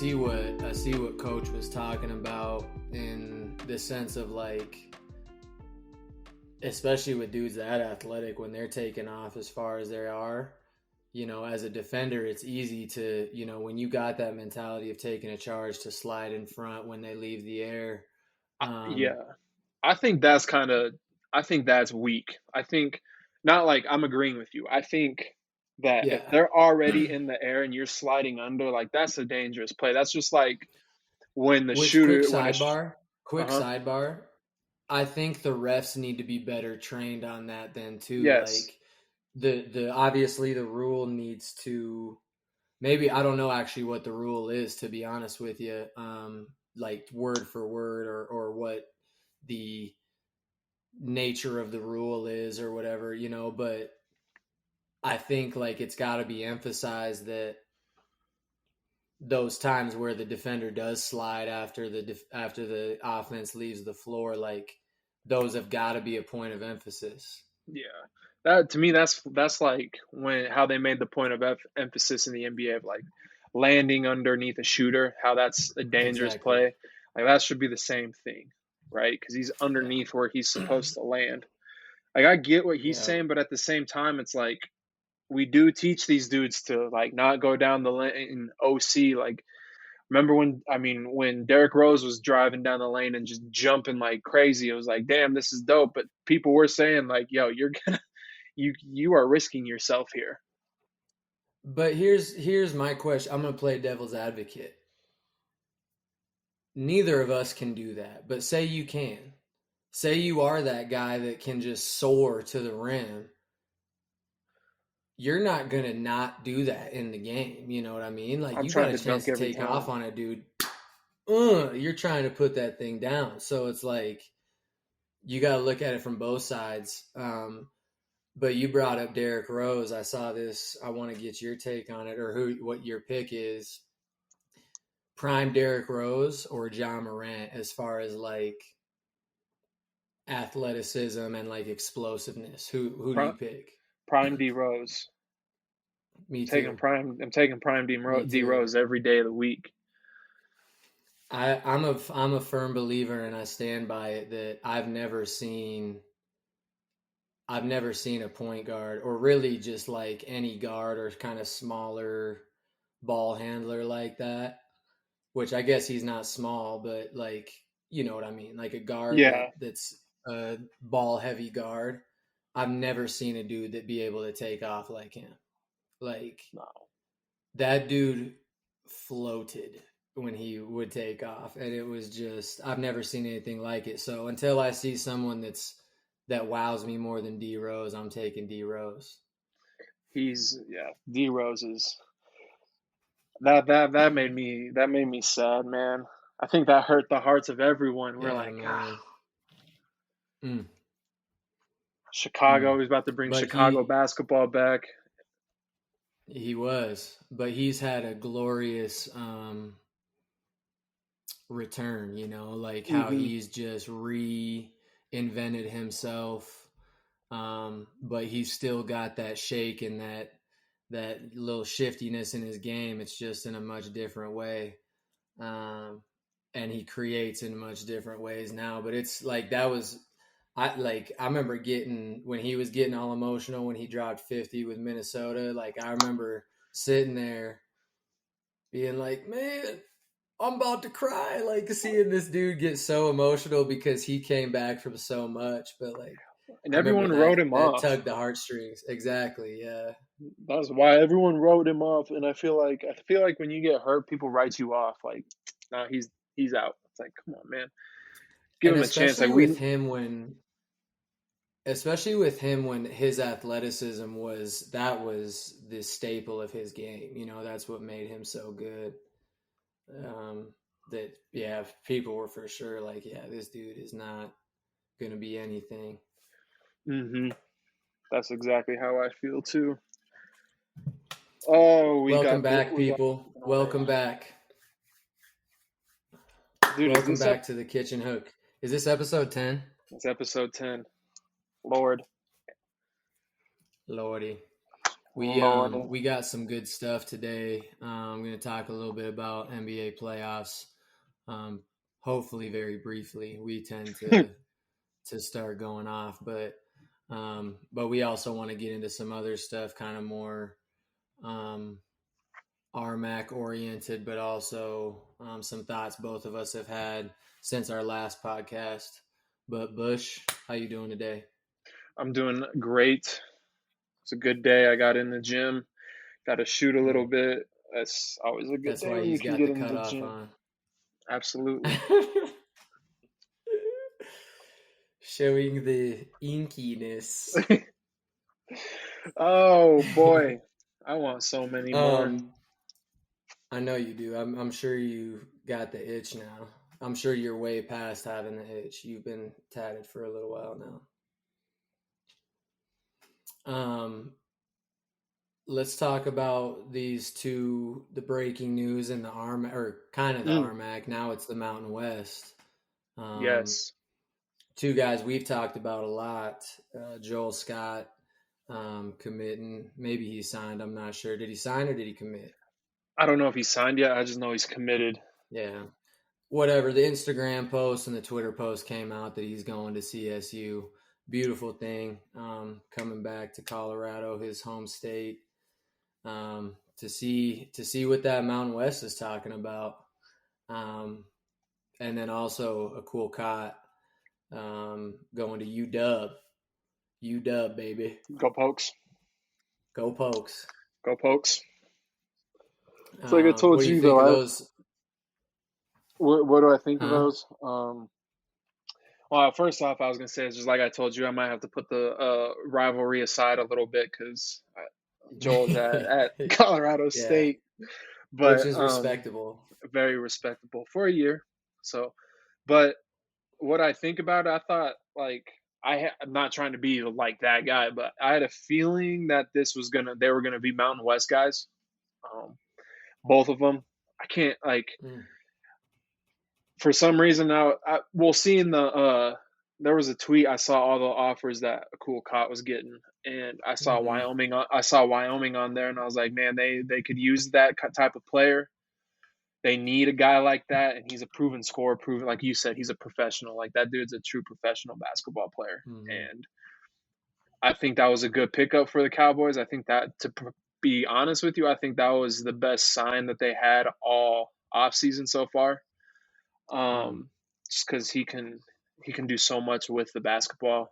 see what Coach was talking about in the sense of like, especially with dudes that athletic when they're taking off as far as they are, you know, as a defender, it's easy to, you know, when you got that mentality of taking a charge to slide in front when they leave the air. Yeah. I think that's weak. I think not like I'm agreeing with you. I think that if Yeah. they're already in the air and you're sliding under, like that's a dangerous play. That's just like when the Which quick shooter uh-huh. sidebar, I think the refs need to be better trained on that then too. Yes. Like the obviously the rule needs to, maybe I don't know actually what the rule is, to be honest with you. Like word for word or what the nature of the rule is or whatever, you know, but I think like it's got to be emphasized that those times where the defender does slide after the offense leaves the floor, like those have got to be a point of emphasis. Yeah. That to me that's like when how they made the point of emphasis in the NBA of like landing underneath a shooter, how that's a dangerous Exactly. play. Like that should be the same thing, right? Cuz he's Yeah. underneath where he's supposed to land. Like I get what he's Yeah. saying, but at the same time it's like we do teach these dudes to like not go down the lane in OC. Like remember when Derrick Rose was driving down the lane and just jumping like crazy, it was like, damn, this is dope. But people were saying like, yo, you are risking yourself here. But here's my question. I'm going to play devil's advocate. Neither of us can do that, but say you can. Say you are that guy that can just soar to the rim. You're not going to not do that in the game. You know what I mean? Like I'm you got trying a to chance dunk to every take off time. on a dude. You're trying to put that thing down. So it's like you got to look at it from both sides. But you brought up Derrick Rose. I saw this. I want to get your take on it, or what your pick is. Prime Derrick Rose or John Morant as far as like athleticism and like explosiveness. Who do you pick? Prime D Rose. Me too. I'm taking Prime Me D too. Rose every day of the week. I'm a firm believer, and I stand by it, that I've never seen a point guard, or really just like any guard or kind of smaller ball handler like that. Which I guess he's not small, but like you know what I mean, like a guard Yeah. that's a ball heavy guard. I've never seen a dude that be able to take off like him. Like No. that dude floated when he would take off, and it was just I've never seen anything like it. So until I see someone that wows me more than D Rose, I'm taking D Rose. D Rose is that made me sad, man. I think that hurt the hearts of everyone. We're Yeah, like, ah, man. Mm, Chicago. mm. He's about to bring But Chicago basketball back. he was, but he's had a glorious return, you know, like how Hmm. he's just reinvented himself. But he's still got that shake and that little shiftiness in his game. It's just in a much different way. And he creates in much different ways now. But it's like that was I remember getting when he was getting all emotional when he dropped 50 with Minnesota. Like I remember sitting there being like, man, I'm about to cry, like seeing this dude get so emotional because he came back from so much. But like, And I remember everyone wrote him that off. tugged the heartstrings. Exactly. Yeah. That's why everyone wrote him off. And I feel like when you get hurt, people write you off. Like, no, he's out. It's like, come on, man, give And him a chance. Like we, especially with him when his athleticism was the staple of his game. You know, that's what made him so good. That yeah, people were for sure like, yeah, this dude is not gonna be anything. hmm that's exactly how I feel too. Oh, Welcome back, people. Welcome back. dude. Welcome back to the Kitchen Hook. Is this episode 10? It's episode 10. Lord, Lordy. Lordy. We got some good stuff today. I'm going to talk a little bit about NBA playoffs. Um, hopefully, very briefly. We tend to start going off, but we also want to get into some other stuff, kind of more um, RMAC oriented, but also some thoughts both of us have had since our last podcast. But Bush, how you doing today? I'm doing great. It's a good day. I got in the gym. Got to shoot a little Mm, bit. That's always a good that's day why when you he's can got get the in the cutoff gym. on. Absolutely. Showing the inkiness. Oh boy, I want so many more. um, I know you do. I'm sure you got the itch now. I'm sure you're way past having the itch. You've been tatted for a little while now. Let's talk about these two, the breaking news and the RMAC, or kind of the Mm, RMAC. Now it's the Mountain West. Um, yes. two guys we've talked about a lot. Joel Scott committing. Maybe he signed. I'm not sure. Did he sign or did he commit? I don't know if he's signed yet. I just know he's committed. Yeah. Whatever. The Instagram post and the Twitter post came out that he's going to CSU. Beautiful thing. Coming back to Colorado, his home state. To see what that Mountain West is talking about. And then also a cool cot going to UW. UW, baby. Go Pokes. Go Pokes. Go Pokes. It's like I What told do you you think though. of those? What do I think of Huh? those? Well, first off, I was gonna say it's just like I told you. I might have to put the rivalry aside a little bit because Joel's at Colorado Yeah, State, which but is respectable. very respectable for a year. So, but what I think about it, I thought like I'm not trying to be like that guy, but I had a feeling that they were gonna be Mountain West guys, um, both of them. I can't like Mm, for some reason now. We'll see in the there was a tweet I saw all the offers that a cool cot was getting, and I saw mm-hmm, Wyoming. I saw Wyoming on there, and I was like, man, they could use that type of player. They need a guy like that, and he's a proven scorer, proven like you said, he's a professional. Like that dude's a true professional basketball player, mm-hmm, and I think that was a good pickup for the Cowboys. I think that be honest with you, I think that was the best sign that they had all offseason so far. mm. Just because he can do so much with the basketball.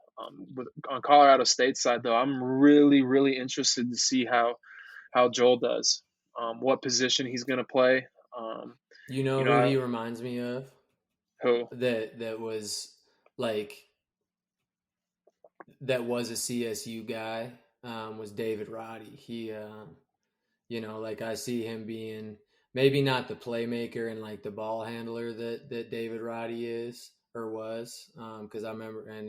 On Colorado State's side, though, I'm really interested to see how Joel does, what position he's going to play. Um, You you know know, who he reminds me of? who That was like that was a CSU guy. Was David Roddy. Like I see him being maybe not the playmaker and like the ball handler that David Roddy is or was. Because I remember, and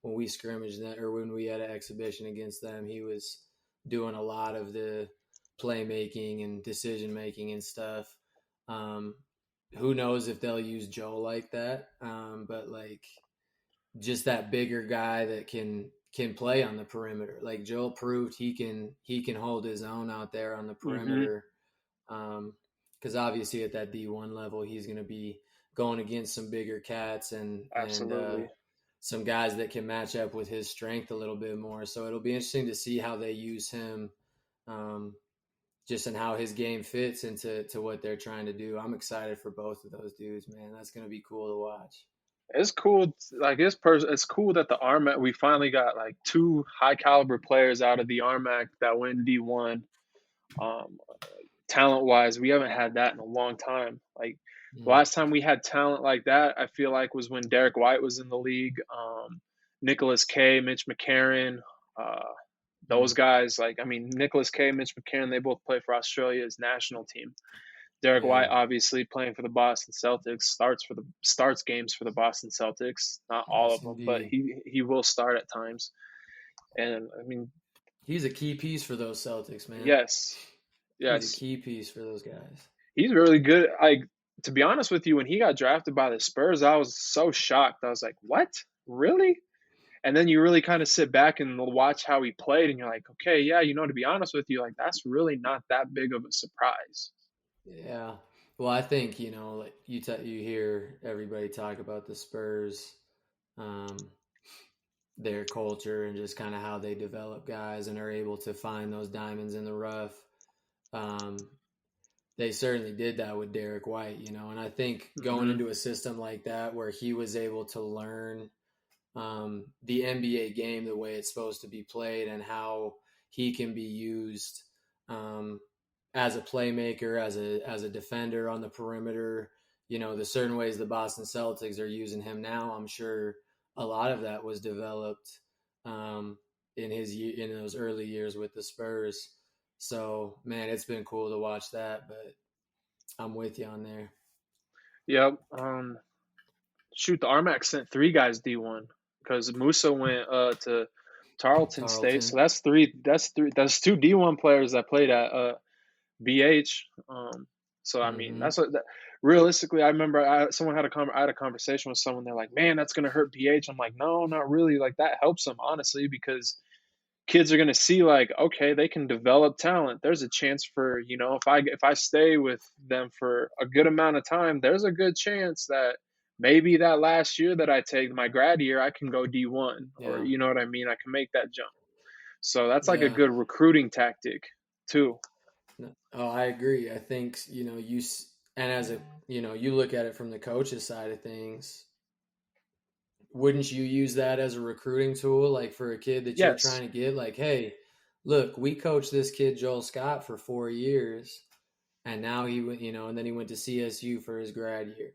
when we scrimmaged that or when we had an exhibition against them, he was doing a lot of the playmaking and decision making and stuff. Um, who knows if they'll use Joe like that? But like just that bigger guy that can play on the perimeter. Like Joel proved he can hold his own out there on the hmm perimeter. Because obviously at that D1 level, he's going to be going against some bigger cats and absolutely. some guys that can match up with his strength a little bit more. So it'll be interesting to see how they use him, um, just in how his game fits into what they're trying to do. I'm excited for both of those dudes, man. That's going to be cool to watch. It's cool. Like it's cool that the RMAC we finally got like two high caliber players out of the RMAC that win D1. Um, Talent wise, we haven't had that in a long time. Like the Mm, last time we had talent like that, I feel like was when Derek White was in the league. Nicholas K, Mitch McCarron, uh, those mm, guys. Like I mean, Nicholas K, Mitch McCarron, they both play for Australia's national team. Derek yeah, White, obviously playing for the Boston Celtics, starts games for the Boston Celtics. Not all yes, of them, but indeed. he will start at times. And I mean, He's a key piece for those Celtics, man. yes, He's a yes, key piece for those guys. he's really good. Like to be honest with you, when he got drafted by the Spurs, I was so shocked. I was like, "What? Really?" And then you really kind of sit back and watch how he played, and you're like, okay, yeah, to be honest with you, like that's really not that big of a surprise. Yeah. Well, I think, like you hear everybody talk about the Spurs, um, their culture and just kind of how they develop guys and are able to find those diamonds in the rough. Um, they certainly did that with Derek White, and I think going Hmm. into a system like that where he was able to learn the NBA game the way it's supposed to be played and how he can be used um, as a playmaker, as a defender on the perimeter. The certain ways the Boston Celtics are using him now. I'm sure a lot of that was developed um, in those early years with the Spurs. So man, it's been cool to watch that. But I'm with you on there. Yep. Shoot, the RMAC sent three guys D1 because Musa went to Tarleton State. So Tarleton. that's three. That's three. That's two D1 players that played at BH. So I mean, Mm-hmm. that's what. Realistically, I remember I had a conversation with someone. They're like, "Man, that's gonna hurt BH." I'm like, "No, not really. Like that helps them honestly because kids are going to see like, okay, they can develop talent. There's a chance for, if I stay with them for a good amount of time, there's a good chance that maybe that last year that I take my grad year, I can go D1, or Yeah. you know what I mean? I can make that jump. So that's like a Yeah. good recruiting tactic too. No, oh, I agree. I think, and as you look at it from the coach's side of things, wouldn't you use that as a recruiting tool, like for a kid that you're Yes. trying to get? Like, hey, look, we coached this kid, Joel Scott, for 4 years, and now he went, and then he went to CSU for his grad year.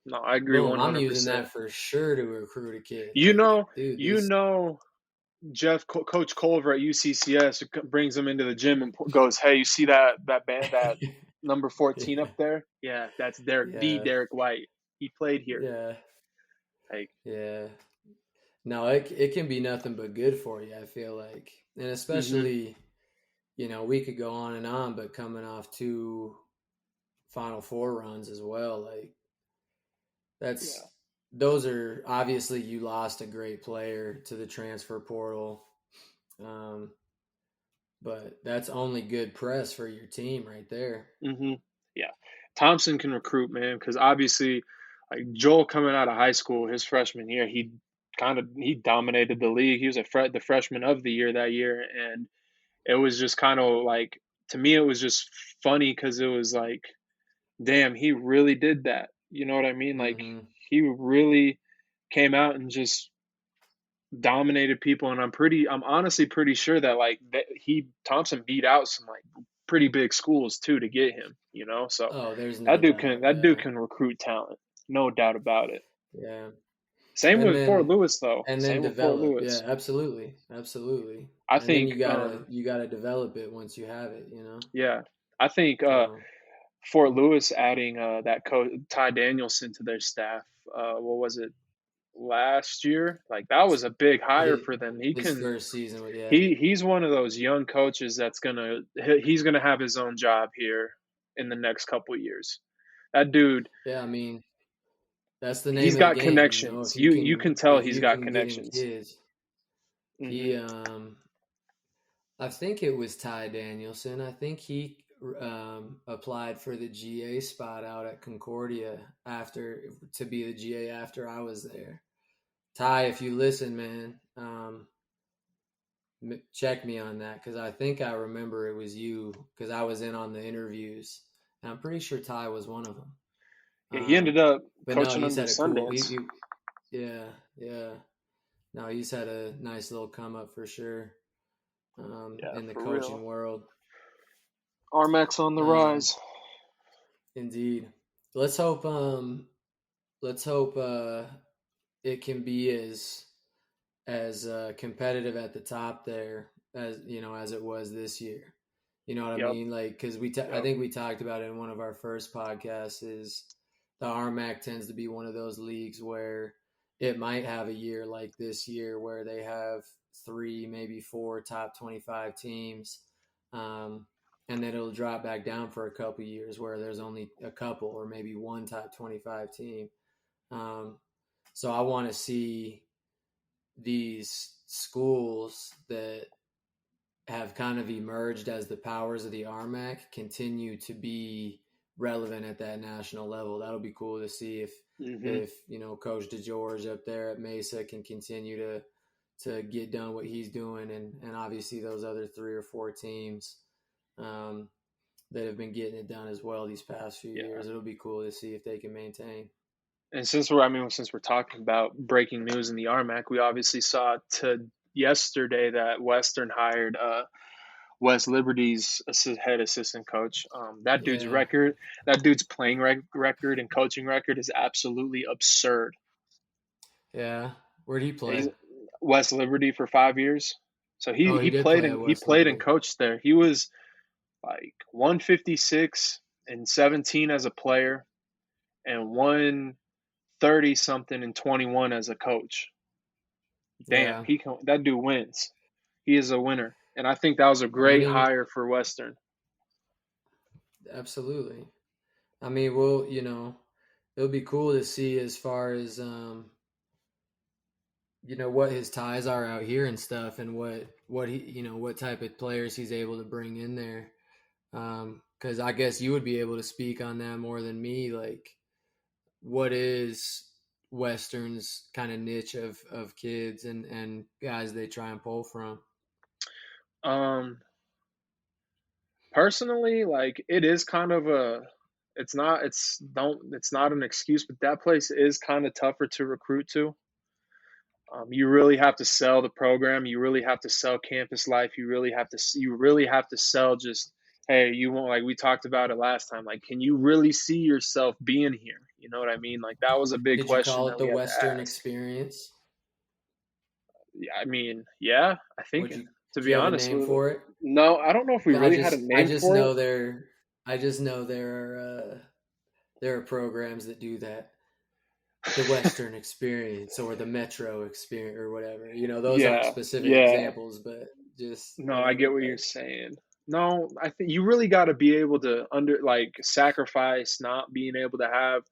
No, I agree Boom, I'm using 100%. that for sure to recruit a kid. You Like, know, dude, you this, know, Coach Culver at UCCS brings him into the gym and goes, "Hey, you see that band, that number 14 up yeah, there? Yeah, that's yeah, Derek White. He played here." yeah, Like, yeah. No, it can be nothing but good for you, I feel like. And hmm especially, we could go on and on, but coming off two Final Four runs as well, like yeah, that's those are obviously you lost a great player to the transfer portal. Um, but that's only good press for your team right there. hmm yeah. Thompson can recruit, man, because obviously, like Joel coming out of high school, his freshman year, he dominated the league. He was the freshman of the year that year, and it was just kind of like, to me, it was just funny because it was like, damn, he really did that. You know what I mean? Like Mm-hmm. he really came out and just dominated people, and I'm honestly pretty sure that like that Thompson beat out some like pretty big schools too to get him. So Oh, there's no that dude can doubt. that dude Yeah, can recruit talent, no doubt about it. yeah. Same And with Fort then Lewis though. and then Same with Fort develop. Yeah, Lewis. absolutely, absolutely. I And then think, you gotta develop it once you have it. yeah, I think So Fort Lewis adding that coach Ty Danielson to their staff. What was it, last year? Like that was a big hire his, for them. his first season, yeah, He's one of those young coaches he's gonna have his own job here in the next couple of years. That dude, yeah. I mean, that's the he's name of the got game. connections. If you You can can tell if he's you got can get him connections. kids, Hmm. he I think it was Ty Danielson. I think he applied for the GA spot out at Concordia after to be the GA after I was there. Ty, if you listen, man, check me on that because I think I remember it was you because I was in on the interviews and I'm pretty sure Ty was one of them. Yeah, he ended Um, up but no, coaching he's under had a cool. Sundance. Yeah, yeah. No, he's had a nice little come up for sure Yeah, in the for real. coaching world. RMAC on the Um, rise. Indeed. Let's hope. Let's hope it can be as competitive at the top there as as it was this year. You know what I Yep. mean? Like because I Yep. think we talked about it in one of our first podcasts. Is the RMAC tends to be one of those leagues where it might have a year like this year where they have three, maybe four top 25 teams. Um, and then it'll drop back down for a couple years where there's only a couple or maybe one top 25 team. Um, so I want to see these schools that have kind of emerged as the powers of the RMAC continue to be relevant at that national level. That'll be cool to see Mm-hmm. if Coach DeGeorge up there at Mesa can continue to get done what he's doing, and obviously those other 3 or 4 teams that have been getting it done as well these past few Yeah. years. It'll be cool to see if they can maintain. And since we're talking about breaking news in the RMAC, we obviously saw yesterday that Western hired West Liberty's head assistant coach. Yeah, That dude's playing record and coaching record is absolutely absurd. yeah. Where'd he play? He's West Liberty for 5 years, so Oh, he did play at he West played and Liberty. coached there. He was like 156 and 17 as a player, and 130 something and 21 as a coach. Damn, Yeah, that dude wins. He is a winner, and I think that was a great winning. hire for Western. Absolutely. I mean, well, it'll be cool to see as far as what his ties are out here and stuff, and what he what type of players he's able to bring in there. Because I guess you would be able to speak on that more than me. Like, what is Western's kind of niche of kids and guys they try and pull from? Um, Personally, like it is kind of it's not an excuse, but that place is kind of tougher to recruit to. You really have to sell the program. You really have to sell campus life. You really have to sell just, hey, you want, like we talked about it last time. Like, can you really see yourself being here? You know what I mean? Like that was a big Did you question call it that the we had to Western ask. experience? Yeah, I mean, yeah, I think Would you to Do be you have a honest, name with for it? no, I don't know if we I really had a just I name just for it. know there are programs that do that. The Western experience or the Metro experience or whatever. Those aren't Yeah, specific yeah. examples, but just No, I whatever. get what you're Like, saying. No, I think you really got to be able to sacrifice not being able to have,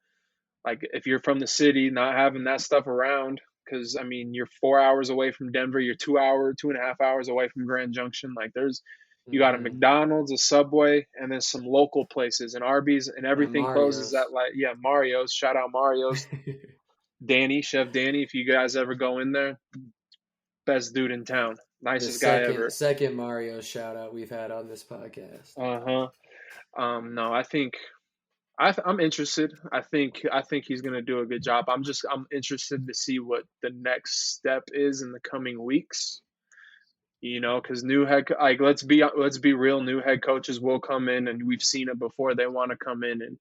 like, if you're from the city, not having that stuff around. Because I mean, you're 4 hours away from Denver. You're 2.5 hours away from Grand Junction. Like, you got a mm-hmm. McDonald's, a Subway, and then some local places and Arby's, and And everything closes Mario's. at like, yeah, Mario's. Shout out Mario's, Chef Danny. If you guys ever go in there, best dude in town, The nicest guy second ever. second Mario shout out we've had on this podcast. Uh huh. No, I think I'm interested. I think he's gonna do a good job. I'm interested to see what the next step is in the coming weeks. Because let's be real, new head coaches will come in, and we've seen it before. They want to come in and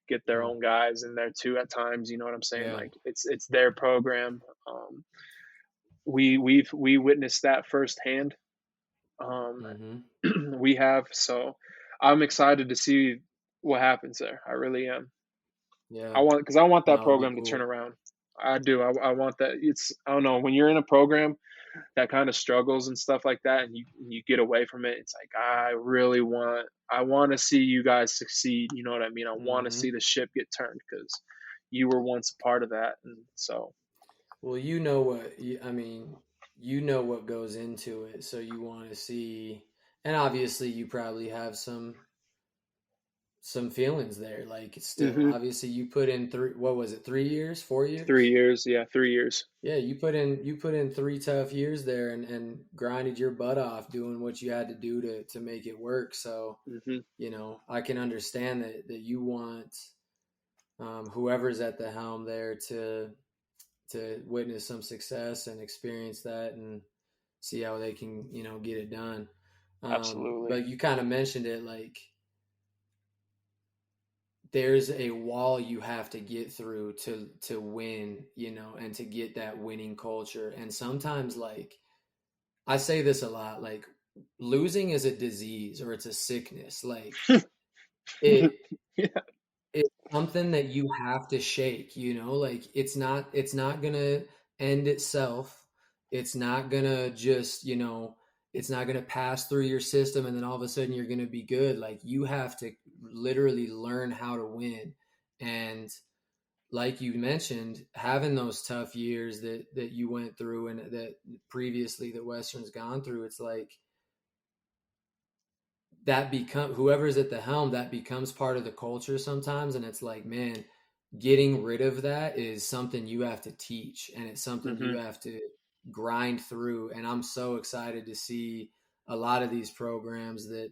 get their Mm, own guys in there too at times. You know what I'm saying? yeah. Like it's their program. We witnessed that firsthand. Um, Mm-hmm. we have, so I'm excited to see what happens there. I really am. Yeah. Because I want that No, it'll be program to turn cool. around. I do. I want that. I don't know, when you're in a program that kind of struggles and stuff like that, and you get away from it. It's like I want to see you guys succeed. You know what I mean? I want to Mm-hmm. see the ship get turned because you were once a part of that, and so. Well, I mean, what goes into it, so you want to see, and obviously you probably have some feelings there. Like, still, Hmm. obviously you put in what was it, 3 years, 4 years? 3 years, yeah, 3 years. Yeah, you put in 3 tough years there and grinded your butt off doing what you had to do to make it work. So, Hmm. I can understand that you want whoever's at the helm there to witness some success and experience that and see how they can get it done. Absolutely. But you kind of mentioned it, like, there's a wall you have to get through to win, and to get that winning culture. And sometimes, like, I say this a lot, like, losing is a disease or it's a sickness. Like, it Yeah. it's something that you have to shake, like, it's not gonna end itself. It's not gonna just, it's not gonna pass through your system and then all of a sudden you're gonna be good. Like, you have to literally learn how to win. And like you mentioned, having those tough years that you went through and that previously that Western's gone through, it's like whoever's at the helm, that becomes part of the culture sometimes. And it's like, man, getting rid of that is something you have to teach, and it's something Mm-hmm. you have to grind through. And I'm so excited to see a lot of these programs that,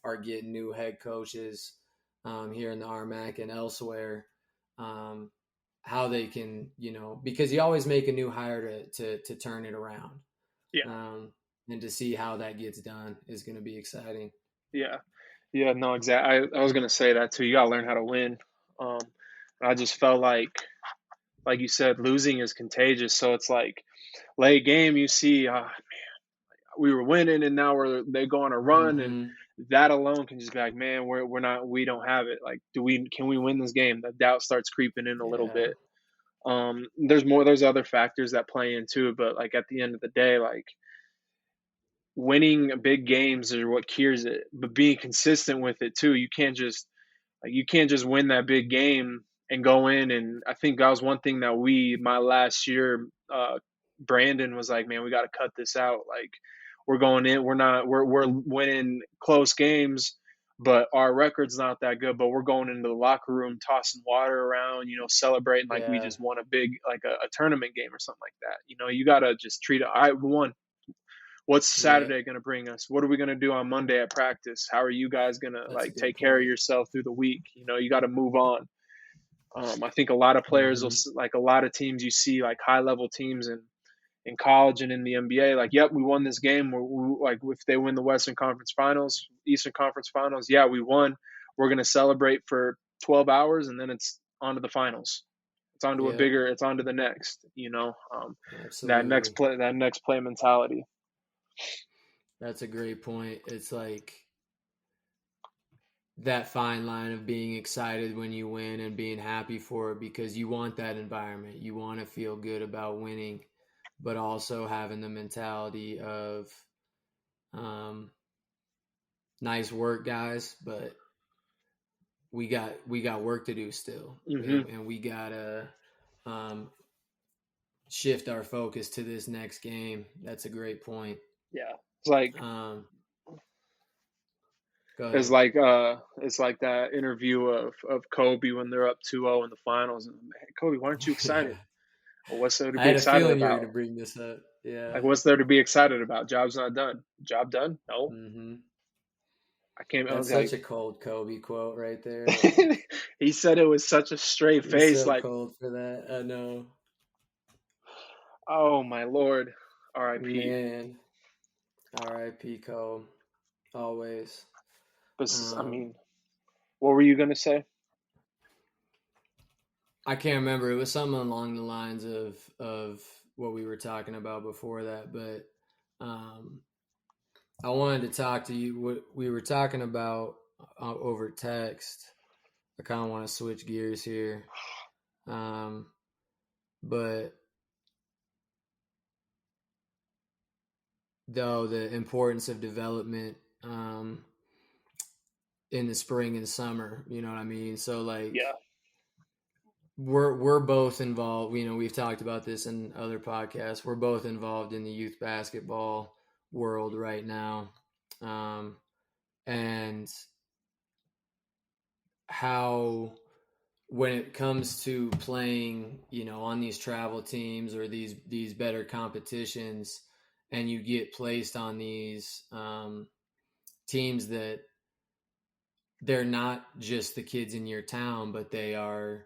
are getting new head coaches here in the RMAC and elsewhere. How they can, because you always make a new hire to turn it around. Yeah. And to see how that gets done is going to be exciting. Yeah. Yeah. No, exactly. I was gonna say that too. You gotta learn how to win. Um, I just felt like you said, losing is contagious. So it's like late game, you see, we were winning, and now they go on a run, and Mm-hmm. that alone can just be like, man, we don't have it. Like, can we win this game? The doubt starts creeping in a little Yeah. bit. There's other factors that play into it, but like at the end of the day, like winning big games are what cures it, but being consistent with it too. You can't just win that big game and go in. And I think that was one thing that my last year, Brandon was like, man, we got to cut this out. Like, we're going in, we're winning close games, but our record's not that good. But we're going into the locker room, tossing water around, celebrating like we Yeah. just won a big, like a tournament game or something like that. You got to just treat it. All right, we won. What's Yeah. Saturday going to bring us? What are we going to do on Monday at practice? How are you guys going to That's a like good take care of point. yourself through the week? You got to move on. I think a lot of players Mm-hmm. like a lot of teams you see like high level teams in college and in the NBA, like, yep, we won this game. Like if they win the Western Conference Finals, Eastern Conference Finals, yeah, we won. We're going to celebrate for 12 hours, and then it's on to the finals. Yep. It's on to the next, Absolutely. that next play mentality. That's a great point. It's like that fine line of being excited when you win and being happy for it, because you want that environment. You want to feel good about winning, but also having the mentality of um, nice work, guys, but we got work to do still, Mm-hmm. and we gotta um, shift our focus to this next game. That's a great point. Yeah. It's like Um, Go It's ahead. like it's like that interview of Kobe when they're up 2-0 in the finals. And man, Kobe, why aren't you Yeah, excited? Well, what's there to I be had a excited feeling you were going about? to bring this up. Yeah. Like, what's there to be excited about? Job's not done. Job done? No. Hmm. I can't. I That's was such like, a cold Kobe quote right there. Like, he said it with such a straight he's face, so like, cold for that. I know. oh my lord, R.I.P. Man. R.I.P. Kobe. Always. But I Um, mean, what were you gonna say? I can't remember. It was something along the lines of what we were talking about before that, but um, I wanted to talk to you. What we were talking about over text. I kind of want to switch gears here, um, but though the importance of development in the spring and summer, you know what I mean? So like Yeah. we're both involved. We've talked about this in other podcasts. We're both involved in the youth basketball world right now, and how when it comes to playing, on these travel teams or these better competitions, and you get placed on these teams that they're not just the kids in your town, but they are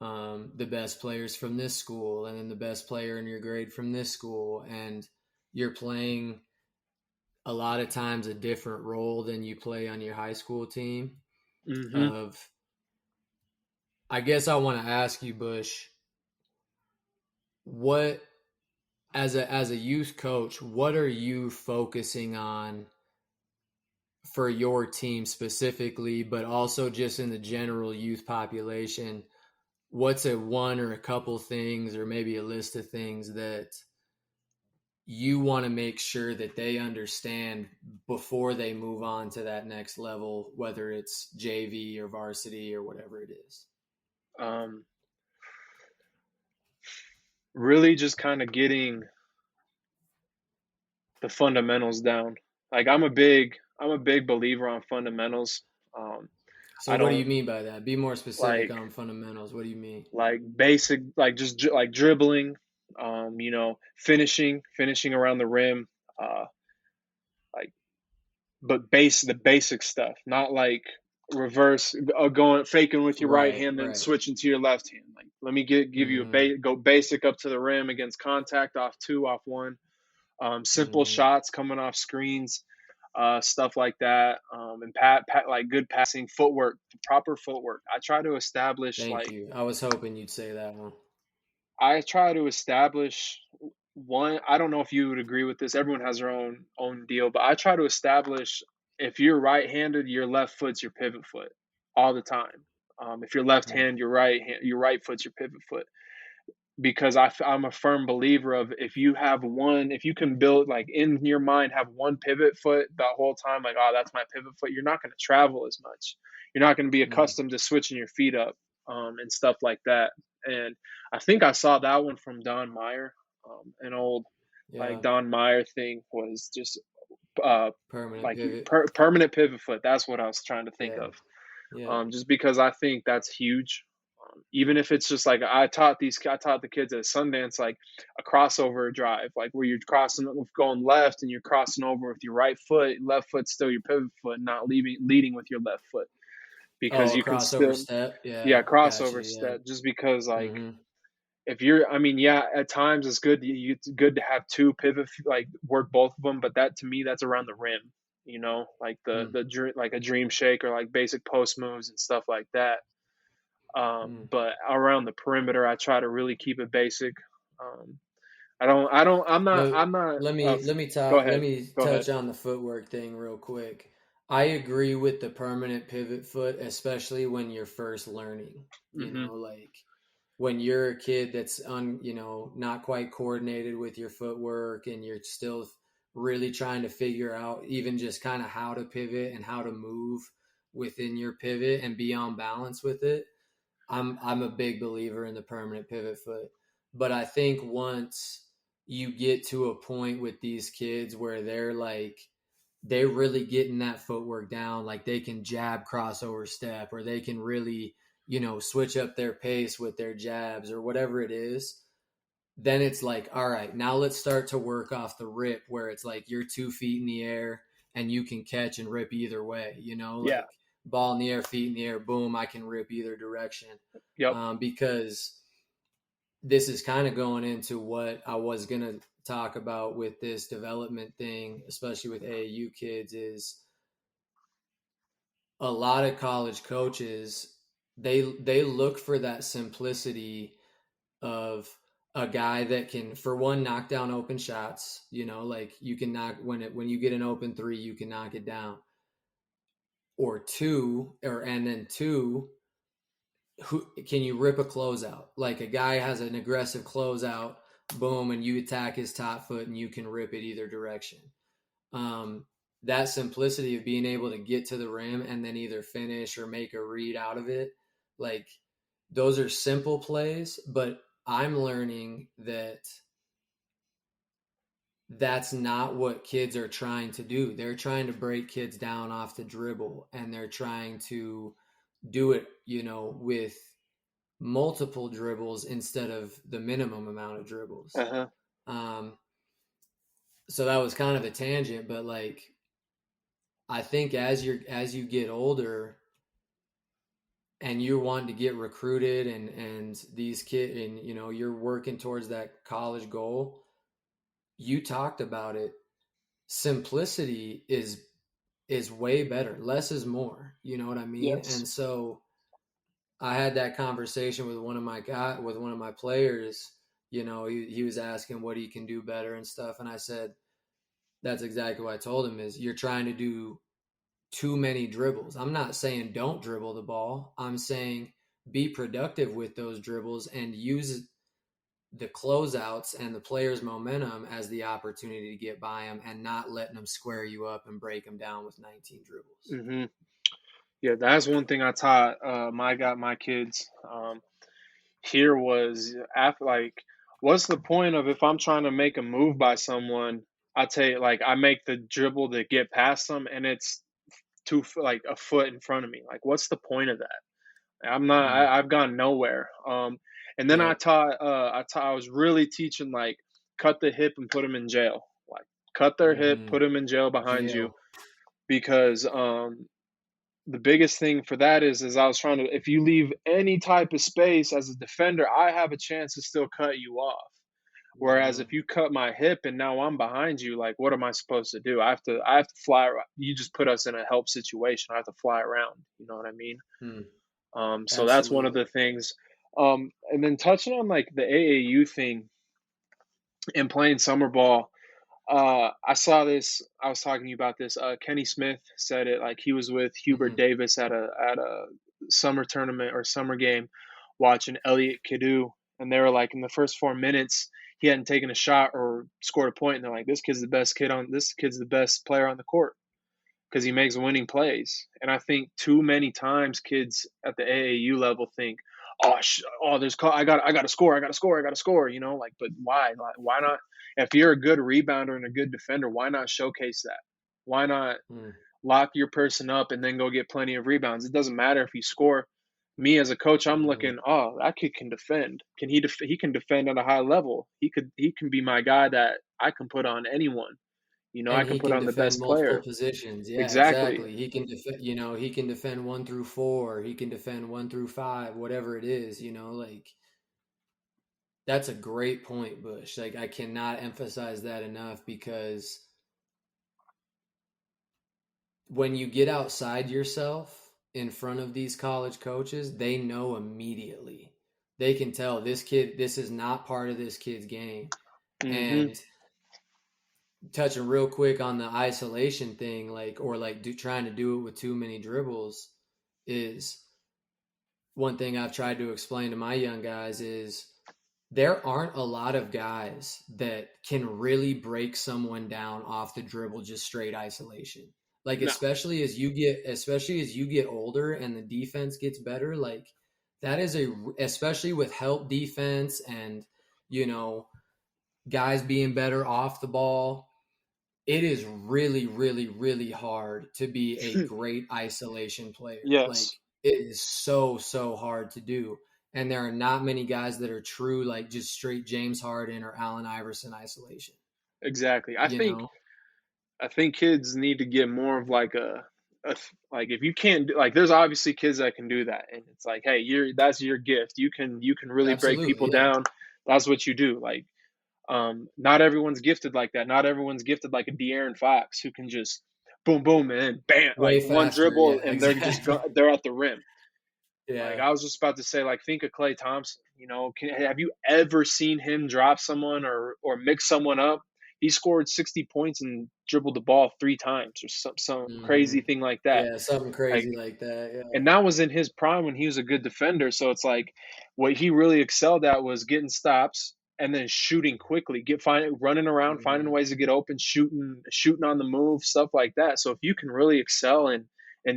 the best players from this school, and then the best player in your grade from this school, and you're playing a lot of times a different role than you play on your high school team. Mm-hmm. Of I guess I want to ask you, Bush, what as a youth coach, what are you focusing on for your team specifically, but also just in the general youth population? What's a one or a couple things, or maybe a list of things that you want to make sure that they understand before they move on to that next level, whether it's JV or varsity or whatever it is? Um, really just kind of getting the fundamentals down. Like I'm a big believer on fundamentals. Um, So I what do you don't mean by that? Be more specific like on fundamentals. What do you mean? basic, like just like dribbling, finishing around the rim, uh, like but the basic stuff, not like reverse going faking with your right Right, hand then right. switching to your left hand. Like let me give you a Mm-hmm. go basic up to the rim against contact off two, off one. Simple Mm-hmm. shots coming off screens, stuff like that, and like good passing, footwork, proper footwork. Thank you. I was hoping you'd say that one. I try to establish one. I don't know if you would agree with this. Everyone has their own deal, but I try to establish if you're right-handed, your left foot's your pivot foot all the time. If you're left-hand, your right foot's your pivot foot, because I'm a firm believer of if you can build like in your mind have one pivot foot the whole time, like, oh, that's my pivot foot, you're not going to travel as much. You're not going to be Mm. accustomed to switching your feet up, and stuff like that. And I think I saw that one from Don Meyer. An old Yeah. like Don Meyer thing was just uh Permanent pivot. permanent pivot foot. That's what I was trying to think Yeah. of. Yeah. Just because I think that's huge. Even if it's just like I taught the kids at Sundance, like a crossover drive, like where you're going left and you're crossing over with your right foot, left foot's still your pivot foot, not leading with your left foot, because Oh, a you can crossover still, step. Yeah. yeah, Gotcha. crossover Yeah. step. Just because like Mm-hmm. if you're, I mean, yeah, at times it's good. It's good to have two pivot, like work both of them, but that to me that's around the rim, like Mm. like a dream shake or like basic post moves and stuff like that. Mm. But around the perimeter, I try to really keep it basic. Um, So I'm not. Go let ahead. me Go ahead. touch on the footwork thing real quick. I agree with the permanent pivot foot, especially when you're first learning. Hmm. Like when you're a kid that's not quite coordinated with your footwork and you're still really trying to figure out even just kind of how to pivot and how to move within your pivot and be on balance with it. I'm a big believer in the permanent pivot foot. But I think once you get to a point with these kids where they're really getting that footwork down, like they can jab crossover step or they can really, switch up their pace with their jabs or whatever it is, then it's like, all right, now let's start to work off the rip where it's like you're 2 feet in the air and you can catch and rip either way, Yeah. like ball in the air, feet in the air, boom, I can rip either direction. Yep. Because this is kind of going into what I was going to talk about with this development thing, especially with AAU kids, is a lot of college coaches, they look for that simplicity of a guy that can, for one, knock down open shots. Like you can knock when you get an open three, you can knock it down. Or two, and then two, who can you rip a closeout? Like a guy has an aggressive closeout, boom, and you attack his top foot and you can rip it either direction. Um, that simplicity of being able to get to the rim and then either finish or make a read out of it, like those are simple plays, but I'm learning that that's not what kids are trying to do. They're trying to break kids down off the dribble and they're trying to do it, with multiple dribbles instead of the minimum amount of dribbles. Uh huh. Um, so that was kind of a tangent, but like I think as you get older and you're wanting to get recruited and these kids and you're working towards that college goal, you talked about it. Simplicity is way better. Less is more. You know what I mean? Yes. And so I had that conversation with one of my players. He was asking what he can do better and stuff, and I said that's exactly what I told him is you're trying to do too many dribbles. I'm not saying don't dribble the ball. I'm saying be productive with those dribbles and use the closeouts and the player's momentum as the opportunity to get by them and not letting them square you up and break them down with 19 dribbles. Hmm. Yeah, that's one thing I taught my kids. Here was after like, what's the point of if I'm trying to make a move by someone? I tell you, like I make the dribble to get past them, and it's like a foot in front of me. Like, what's the point of that? I'm not. Mm. I've gone nowhere. And then Yep. I was really teaching like cut the hip and put them in jail. Like cut their hip, Mm-hmm. put them in jail behind you, Jail. because the biggest thing for that is I was trying to, if you leave any type of space as a defender, I have a chance to still cut you off. Whereas Mm-hmm. if you cut my hip and now I'm behind you, like what am I supposed to do? I have to fly. You just put us in a help situation. I have to fly around. You know what I mean? Mm. So that's one of Absolutely. the things. And then touching on like the AAU thing and playing summer ball, I saw this. I was talking to you about this. Kenny Smith said it. Like he was with Hubert Mm-hmm. Davis at a summer tournament or summer game, watching Elliot Kidu, and they were like, in the first 4 minutes, he hadn't taken a shot or scored a point, and they're like, this kid's the best player on the court because he makes winning plays. And I think too many times kids at the AAU level think, I got to score, I got to score, I got to score. You know, like, but why? Like, why not? If you're a good rebounder and a good defender, why not showcase that? Why not Mm. lock your person up and then go get plenty of rebounds? It doesn't matter if you score. Me as a coach, I'm Mm-hmm. looking. Oh, that kid can defend. Can he? He can defend at a high level. He could. He can be my guy that I can put on anyone. You know, I And can he put can on the defend best multiple player. positions. Yeah, Exactly. exactly. He can defend, he can defend 1 through 4. He can defend 1 through 5, whatever it is, like that's a great point, Bush. Like I cannot emphasize that enough because when you get outside yourself in front of these college coaches, they know immediately. They can tell this is not part of this kid's game. Hmm. And touching real quick on the isolation thing, trying to do it with too many dribbles, is one thing I've tried to explain to my young guys is there aren't a lot of guys that can really break someone down off the dribble just straight isolation. Like No. especially as you get older and the defense gets better, like that is especially with help defense and you know guys being better off the ball, it is really, really, really hard to be a great isolation player. Like Yes. it is so, so hard to do. And there are not many guys that are true, like just straight James Harden or Allen Iverson isolation, Exactly. you know? I think kids need to get more of like like if you can't like there's obviously kids that can do that, and it's like, hey, that's your gift. You can really break people Absolutely. Yeah. down. That's what you do. Like not everyone's gifted like that. Not everyone's gifted like a De'Aaron Fox who can just boom boom and then bam, like Way one faster. dribble Yeah, and exactly. they're at the rim. Like Yeah. I was just about to say, like think of Klay Thompson. You know, have you ever seen him drop someone or mix someone up? He scored 60 points and dribbled the ball 3 times or some Hmm. crazy thing like that. Yeah. Something Like, crazy like that. Yeah. and that was in his prime when he was a good defender. So it's like what he really excelled at was getting stops and then shooting quickly, running around, finding Hmm. ways to get open, shooting on the move, stuff like that. So if you can really excel in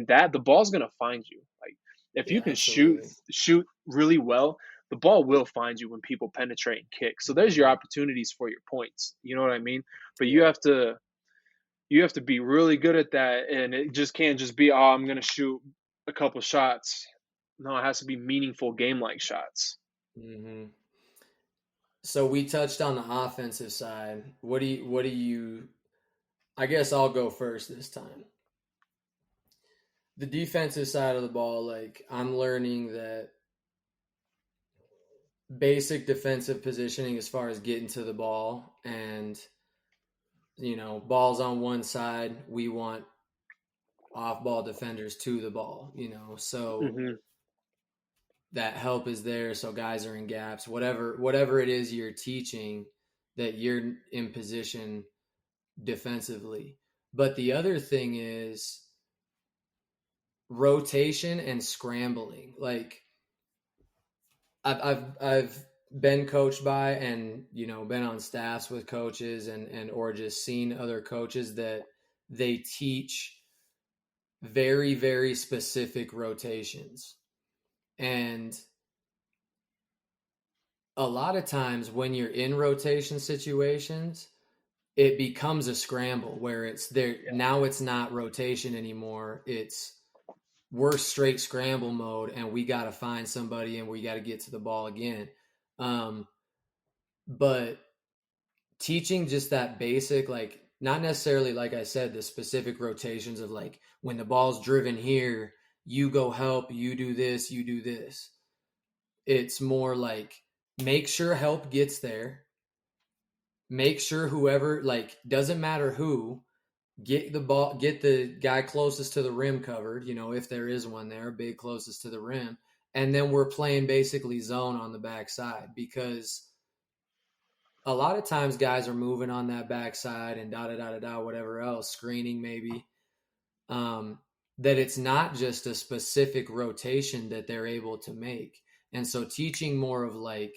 that, the ball's gonna find you. Like if you Yeah. can Absolutely. shoot really well, the ball will find you when people penetrate and kick. So there's your Hmm. opportunities for your points. You know what I mean? But Yeah. you have to be really good at that, and it just can't just be, I'm gonna shoot a couple shots. No, it has to be meaningful game like shots. Hmm. So we touched on the offensive side. What do you I guess I'll go first this time. The defensive side of the ball, like I'm learning that basic defensive positioning as far as getting to the ball and balls on one side, we want off ball defenders to the ball, so Hmm. that help is there so guys are in gaps, whatever it is you're teaching that you're in position defensively. But the other thing is rotation and scrambling. Like I've been coached by and been on staffs with coaches and or just seen other coaches that they teach very, very specific rotations. And a lot of times when you're in rotation situations, it becomes a scramble where it's there. Yeah. Now it's not rotation anymore. It's we're straight scramble mode and we got to find somebody and we got to get to the ball again. Um, but teaching just that basic, like not necessarily, like I said, the specific rotations of like when the ball's driven here, you go help, you do this, you do this. It's more like make sure help gets there. Make sure whoever, like, doesn't matter who, get the ball, get the guy closest to the rim covered, if there is one there, big closest to the rim. And then we're playing basically zone on the backside because a lot of times guys are moving on that backside and da da da da da, whatever else, screening maybe. Um, that it's not just a specific rotation that they're able to make. And so teaching more of like,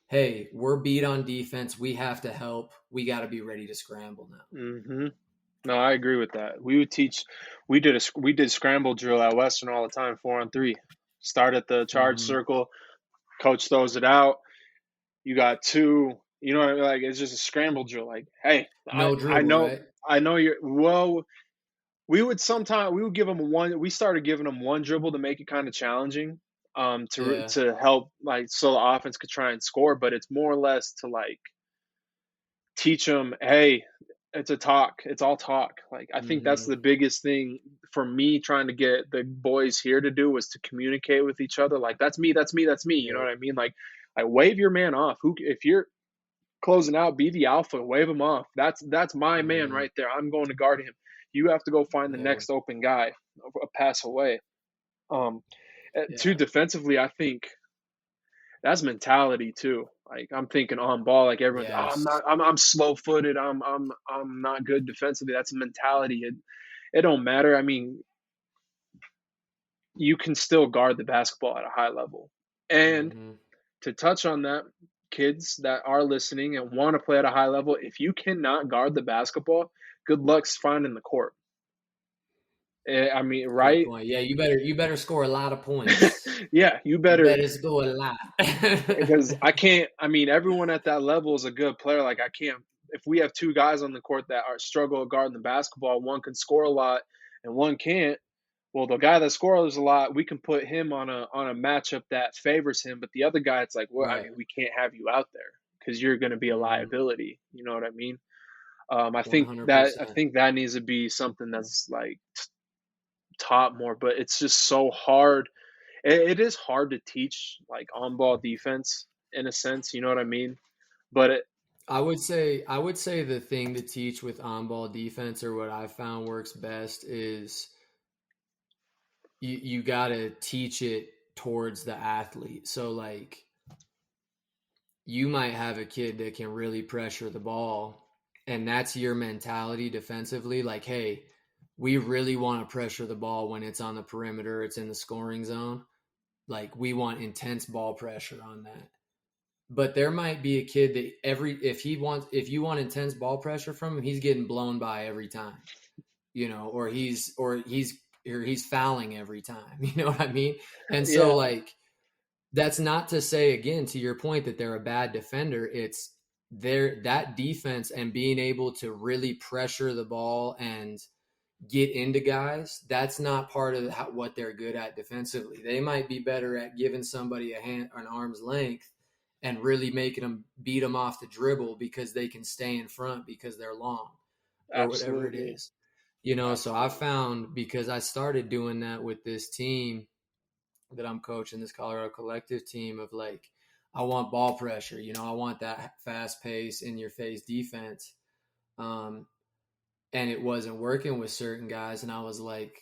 hey, we're beat on defense. We have to help. We got to be ready to scramble now. Mm-hmm. No, I agree with that. We did scramble drill at Western all the time, 4-on-3. Start at the charge Mm-hmm. circle, coach throws it out. You got two, what I mean? Like it's just a scramble drill. Like, hey, I, No I dribble, know right? I know you're well. We would give them one. We started giving them one dribble to make it kind of challenging, Yeah. to help like so the offense could try and score. But it's more or less to like teach them, hey, it's a talk. It's all talk. Like I think that's Mm-hmm. the biggest thing for me trying to get the boys here to do was to communicate with each other. Like that's me, that's me, that's me. You know Yeah. what I mean? Like wave your man off. Who if you're closing out, be the alpha, wave him off. That's my man Mm-hmm. right there. I'm going to guard him. You have to go find the Yeah. next open guy, a pass away. Um, too Yeah. defensively, I think that's mentality too. Like I'm thinking on ball, like everyone's, oh, I'm Yes. not, I'm slow footed. I'm not good defensively. That's a mentality. It don't matter. I mean, you can still guard the basketball at a high level. And Mm-hmm. to touch on that, kids that are listening and want to play at a high level, if you cannot guard the basketball, good luck finding the court. I mean, Good right? point. Yeah, you better score a lot of points. Yeah, you You better, better score a lot. because I can't. I mean, everyone at that level is a good player. Like I can't. If we have two guys on the court that are struggle guarding the basketball, one can score a lot and one can't. Well, the guy that scores a lot, we can put him on a matchup that favors him. But the other guy, it's like, well, I Right. mean, we can't have you out there because you're going to be a Mm-hmm. liability. You know what I mean? One hundred I percent. think that needs to be something that's like taught more. But it's just so hard. It is hard to teach like on ball defense in a sense. You know what I mean? But I would say the thing to teach with on-ball defense, or what I found works best, is you got to teach it towards the athlete. So like you might have a kid that can really pressure the ball, and that's your mentality defensively, like, hey, we really want to pressure the ball when it's on the perimeter, it's in the scoring zone. Like we want intense ball pressure on that. But there might be a kid that if you want intense ball pressure from him, he's getting blown by every time, or he's fouling every time. You know what I mean? And so yeah, like that's not to say, again, to your point, that they're a bad defender. It's their that defense and being able to really pressure the ball and get into guys. That's not part of what they're good at defensively. They might be better at giving somebody an arm's length and really making them beat them off the dribble because they can stay in front because they're long or whatever it absolutely, is. So I absolutely. found, because I started doing that with this team that I'm coaching, this Colorado Collective team, of like, I want ball pressure. I want that fast pace, in your face defense. Um, and it wasn't working with certain guys. And I was like,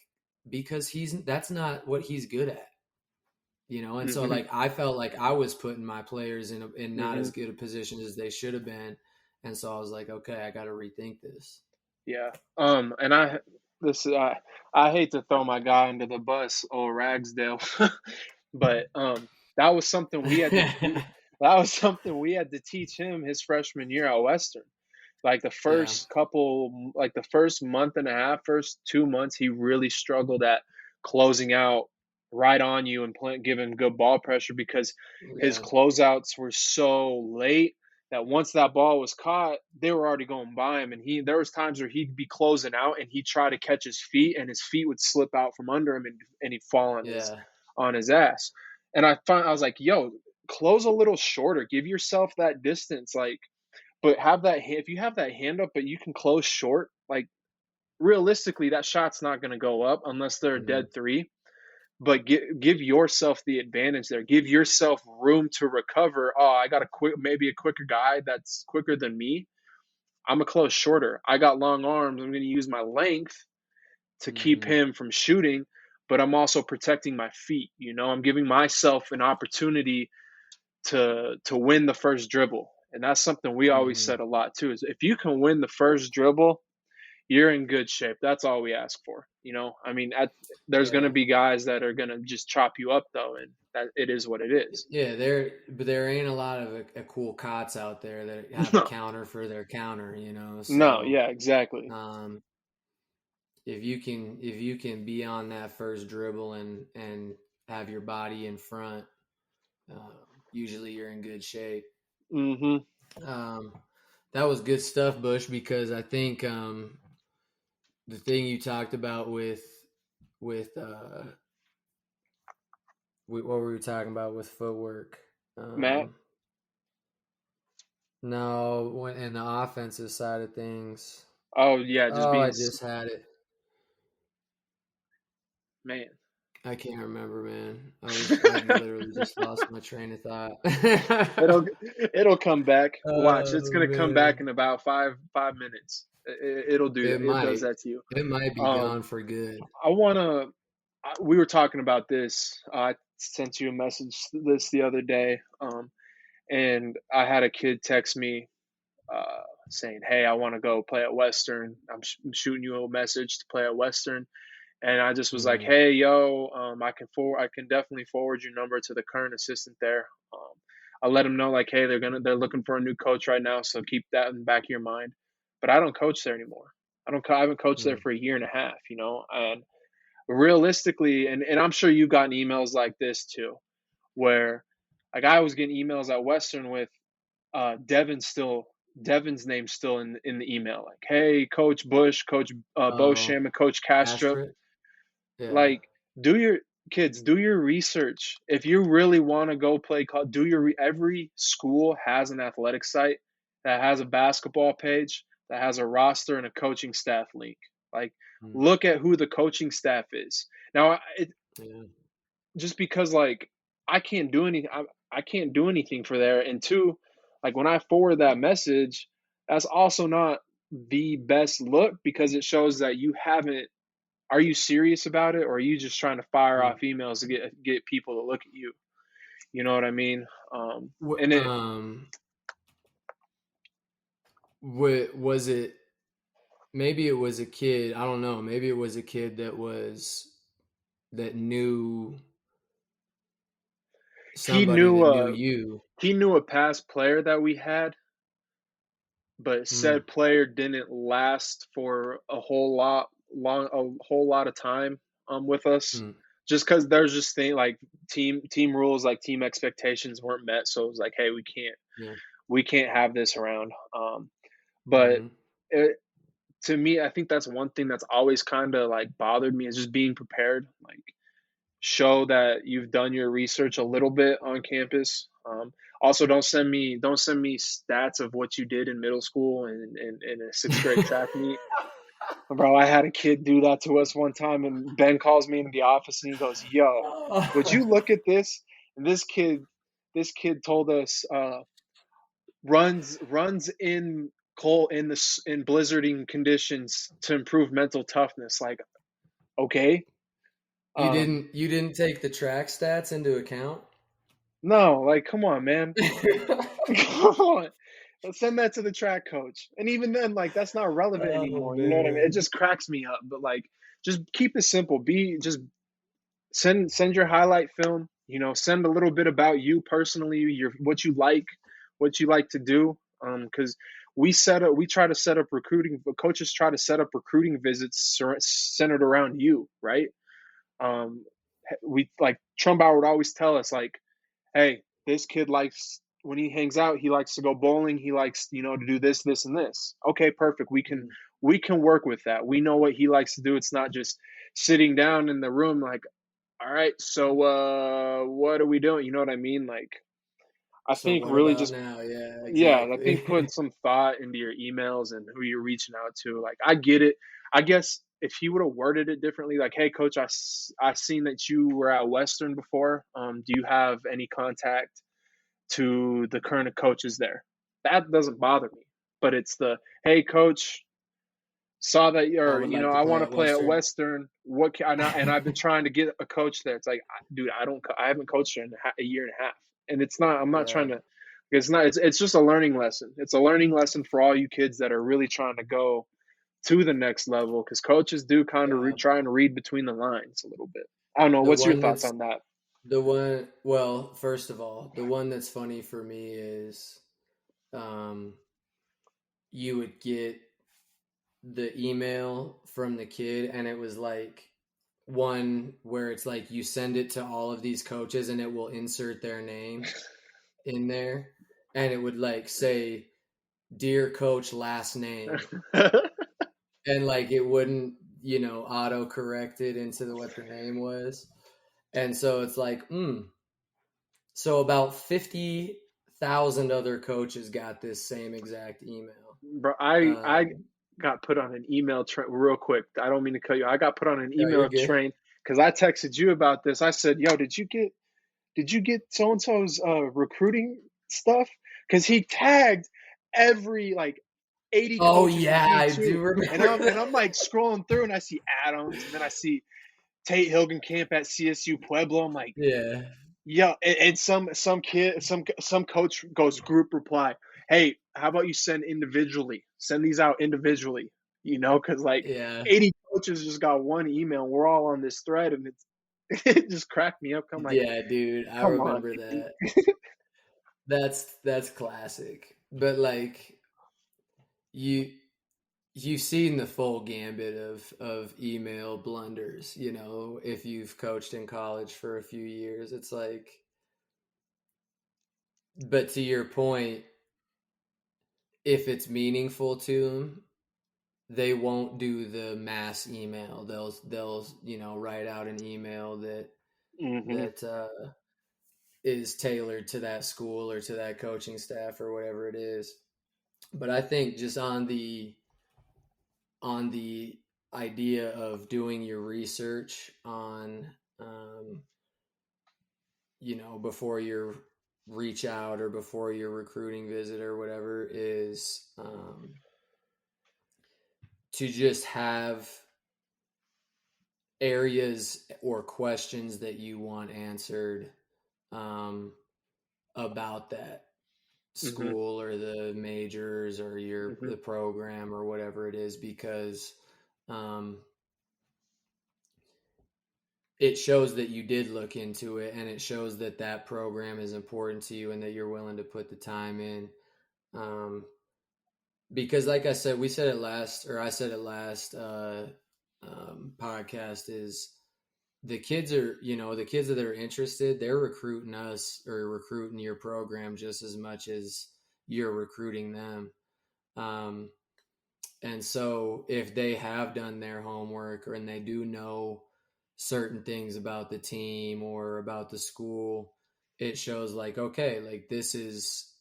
because that's not what he's good at. And so Hmm. like I felt like I was putting my players in not Hmm. as good a position as they should have been. And so I was like, okay, I got to rethink this. Yeah. And this I hate to throw my guy under the bus, old Ragsdale, but that was something we had to that was something we had to teach him his freshman year at Western. Like Yeah. like the first month and a half, first 2 months, he really struggled at closing out right on you and give him good ball pressure because his Yeah. closeouts were so late that once that ball was caught, they were already going by him. And there was times where he'd be closing out and he'd try to catch his feet and his feet would slip out from under him and he'd fall Yeah. on his ass. And I was like, yo, close a little shorter, give yourself that distance, like, but if you have that hand up, but you can close short, like realistically, that shot's not going to go up unless they're a Mhm. dead three. But give yourself the advantage there. Give yourself room to recover. Oh, I got maybe a quicker guy that's quicker than me. I'm a close shorter. I got long arms. I'm going to use my length to keep Mhm. him from shooting, but I'm also protecting my feet. I'm giving myself an opportunity to win the first dribble. And that's something we always Mhm. said a lot too, is if you can win the first dribble, you're in good shape. That's all we ask for. I mean, there's going to Yeah. be guys that are going to just chop you up though, and that it is what it is. Yeah, there ain't a lot of cool cots out there that have a No, counter for their counter, no, So, yeah, exactly. um, if you can be on that first dribble and have your body in front, usually you're in good shape. Mm-hmm. Um, that was good stuff, Bush, because I think the thing you talked about with what were we talking about with footwork? Matt. No, when in the offensive side of things. Oh yeah, just Oh, I being just had it. man. I can't remember, man. I literally just lost my train of thought. It'll it'll come back. Watch, it's Oh gonna come back man, in about 5 minutes. It'll do that. it It does might. that to you. It might be Um, gone for good. I wanna. We were talking about this. I sent you a message this the other day. And I had a kid text me saying, "Hey, I want to go play at Western. I'm shooting you a message to play at Western." And I just was like, Mm-hmm. "Hey, yo, I can definitely forward your number to the current assistant there. I let them know like, hey, they're looking for a new coach right now, so keep that in the back of your mind." But I don't coach there anymore. I haven't coached there Mm. for a year and a half, and realistically, and I'm sure you've gotten emails like this too, where like I was getting emails at Western with uh, Devin's still Devin's name still in the email. Like, hey, Coach Bush, Coach Oh, Bosham, and Coach Castro. Astrid. Yeah. Like, do your kids do your research. If you really want to go play, do every school has an athletic site that has a basketball page that has a roster and a coaching staff link. Like, Mm. look at who the coaching staff is. Now, Yeah. just because like I can't do anything for there. And two, like when I forward that message, that's also not the best look because it shows that you haven't are you serious about it or are you just trying to fire Mm. off emails to get people to look at you? You know what I mean? What, And it was it? Maybe it was a kid. I don't know. Maybe it was a kid that knew he somebody knew that knew you. he knew a past player that we had, but Mm. said player didn't last for a whole lot of time with us Mm. just because there's just thing like team rules like team expectations weren't met, so it was like, hey, Yeah. we can't have this around. But Mm-hmm. it, to me, I think that's one thing that's always kind of like bothered me is just being prepared, like show that you've done your research a little bit on campus. Also, don't send me stats of what you did in middle school and in a sixth grade track meet. Bro, I had a kid do that to us one time, and Ben calls me into the office and he goes, "Yo, would you look at this?" And this kid told us runs in cold in blizzarding conditions to improve mental toughness. Like, okay, You didn't take the track stats into account? no, like, come on, man. Come on. Let's send that to the track coach. And even then, like that's not relevant Oh anymore. You know what I mean? It man. just cracks me up. But like just keep it simple. Be just send your highlight film, send a little bit about you personally, your what you like to do. Because we try to set up recruiting, but coaches try to set up recruiting visits centered around you, right? Um like Trumbauer would always tell us like, hey, this kid likes when he hangs out, he likes to go bowling. He likes, to do this, this, and this. Okay, perfect. We can work with that. We know what he likes to do. It's not just sitting down in the room like, all right, so what are we doing? You know what I mean? Like, I So think what really about just now? Yeah, yeah, I think exactly. putting some thought into your emails and who you're reaching out to. Like, I get it. I guess if he would have worded it differently, like, hey, coach, I seen that you were at Western before. Do you have any contact to the current coaches there? That doesn't bother me. But it's the, hey, coach, saw that, I or, would like to I play want to at play at Western. Western. What can, and I've been trying to get a coach there. It's like, dude, I haven't coached there in a year and a half. And it's not, I'm not Yeah. trying to, it's just a learning lesson. It's a learning lesson for all you kids that are really trying to go to the next level, because coaches do kind of Yeah. try and read between the lines a little bit. I don't know. The What's your one thoughts that's on that? well, first of all, the one that's funny for me is um you would get the email from the kid and it was like one where it's like you send it to all of these coaches and it will insert their name in there and it would like say dear coach last name and like it wouldn't auto correct it into what the name was. And so it's like so about 50,000 other coaches got this same exact email. Bro, I um got put on an email train real quick. I don't mean to cut you. I got put on an no, you're email good. train because I texted you about this. I said, "Yo, did you get so and so's recruiting stuff?" Because he tagged every like 80 Oh coaches in yeah, I D2, do and remember I'm that. like scrolling through, and I see Adams, and then I see Tate Hilgenkamp at CSU Pueblo. I'm like, Yeah, yeah, and some kid, some coach goes group reply. Hey, how about you send individually? Send these out individually. Because like yeah, 80 coaches just got one email. And we're all on this thread, and it just cracked me up. I'm like, yeah, dude. I come on, remember dude. that. That's classic. But like you you've seen the full gambit of email blunders, if you've coached in college for a few years. It's like, but to your point, if it's meaningful to them, they won't do the mass email. They'll write out an email Hmm. that is tailored to that school or to that coaching staff or whatever it is. But I think just on the idea of doing your research on um, before your reach out or before your recruiting visit or whatever is to just have areas or questions that you want answered um, about that Hmm. school or the majors or Hmm. the program or whatever it is, because um, it shows that you did look into it and it shows that that program is important to you and that you're willing to put the time in. um, because like I said, we said it last, or I said it last podcast, is the kids that are interested, they're recruiting us or recruiting your program just as much as you're recruiting them. um, and so if they have done their homework and they do know certain things about the team or about the school, it shows like, okay, like this is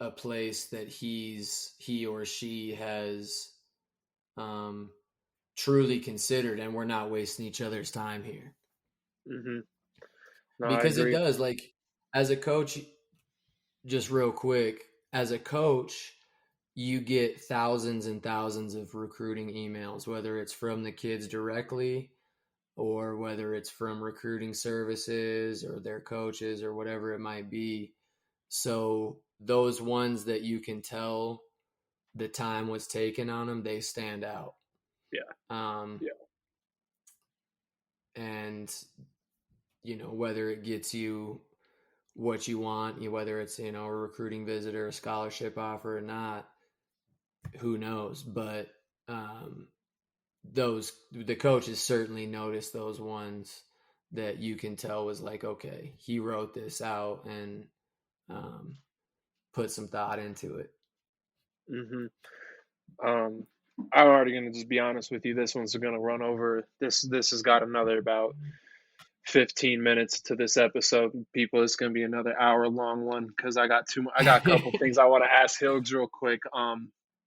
a place that he or she has um, truly considered, and we're not wasting each other's time here. Hmm. No, I Because it agree. does, like, as a coach, just real quick, as a coach, you get thousands and thousands of recruiting emails, whether it's from the kids directly or whether it's from recruiting services or their coaches or whatever it might be. So those ones that you can tell the time was taken on them, they stand out. Yeah. Um, Yeah. and whether it gets you what you want, whether it's a recruiting visit or a scholarship offer or not, who knows? But those the coaches certainly notice those ones that you can tell was like, okay, he wrote this out and put some thought into it. Mm-hmm. I'm already gonna just be honest with you. This one's gonna run over. This has got another about 15 minutes to this episode. People, it's gonna be another hour long one because I got a couple things I want to ask Hills real quick.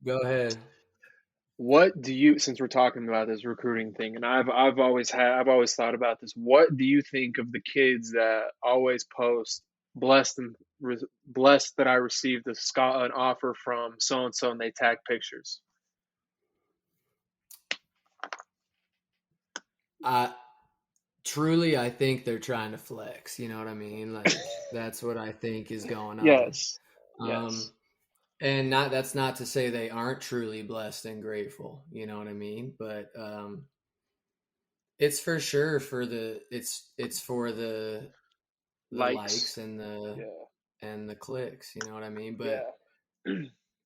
Go ahead. What do you, since we're talking about this recruiting thing, and I've always thought about this. What do you think of the kids that always post blessed and blessed that I received an offer from so and so, and they tag pictures? Truly, I think they're trying to flex. You know what I mean? Like that's what I think is going on. Yes, Um, yes, and that's not to say they aren't truly blessed and grateful. You know what I mean? But it's for sure for it's for the likes. likes and Yeah, the clicks. You know what I mean? But yeah,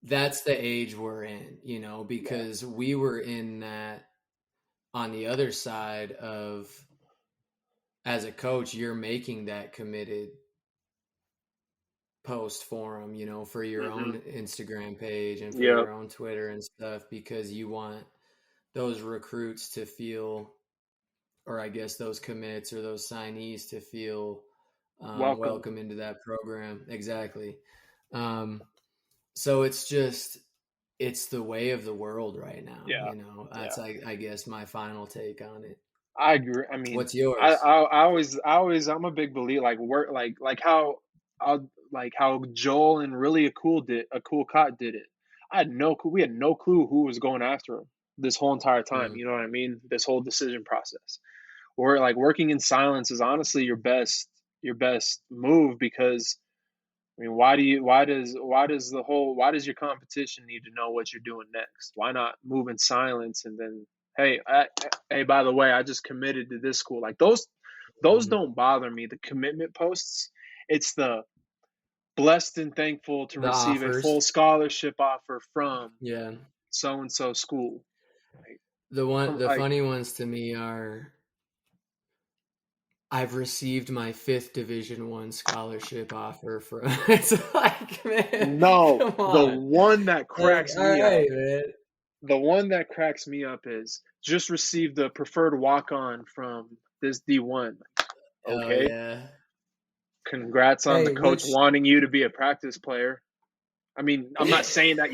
that's the age we're in. You know, yeah. because we were in that on the other side of as a coach, you're making that committed post for them, you know, for your Mm-hmm. own Instagram page and for Yeah, your own Twitter and stuff, because you want those recruits to feel, or I guess those commits or those signees to feel welcome. welcome into that program. Exactly. Um, so it's just, it's the way of the world right now. Yeah, You know, yeah. that's, I guess, my final take on it. I agree. I mean, What's yours? I'm a big believer, like work, like how, how Joel and really a cool cot did it. We had no clue who was going after him this whole entire time. Mm, You know what I mean? This whole decision process. Or like working in silence is honestly your best move because I mean, why does your competition need to know what you're doing next? Why not move in silence and then, hey, hey, by the way, I just committed to this school. Like those mm. don't bother me. The commitment posts, it's the blessed and thankful to The receive a offers. full scholarship offer from Yeah. so and so school. Like, The like, funny ones to me are I've received my fifth Division One scholarship offer from. It's like, man, no, come on. Like, all right, man. the one that cracks me up is just received the preferred walk on from this D1. Oh Okay, yeah. congrats on the Hey, coach which wanting you to be a practice player. I mean, I'm not saying that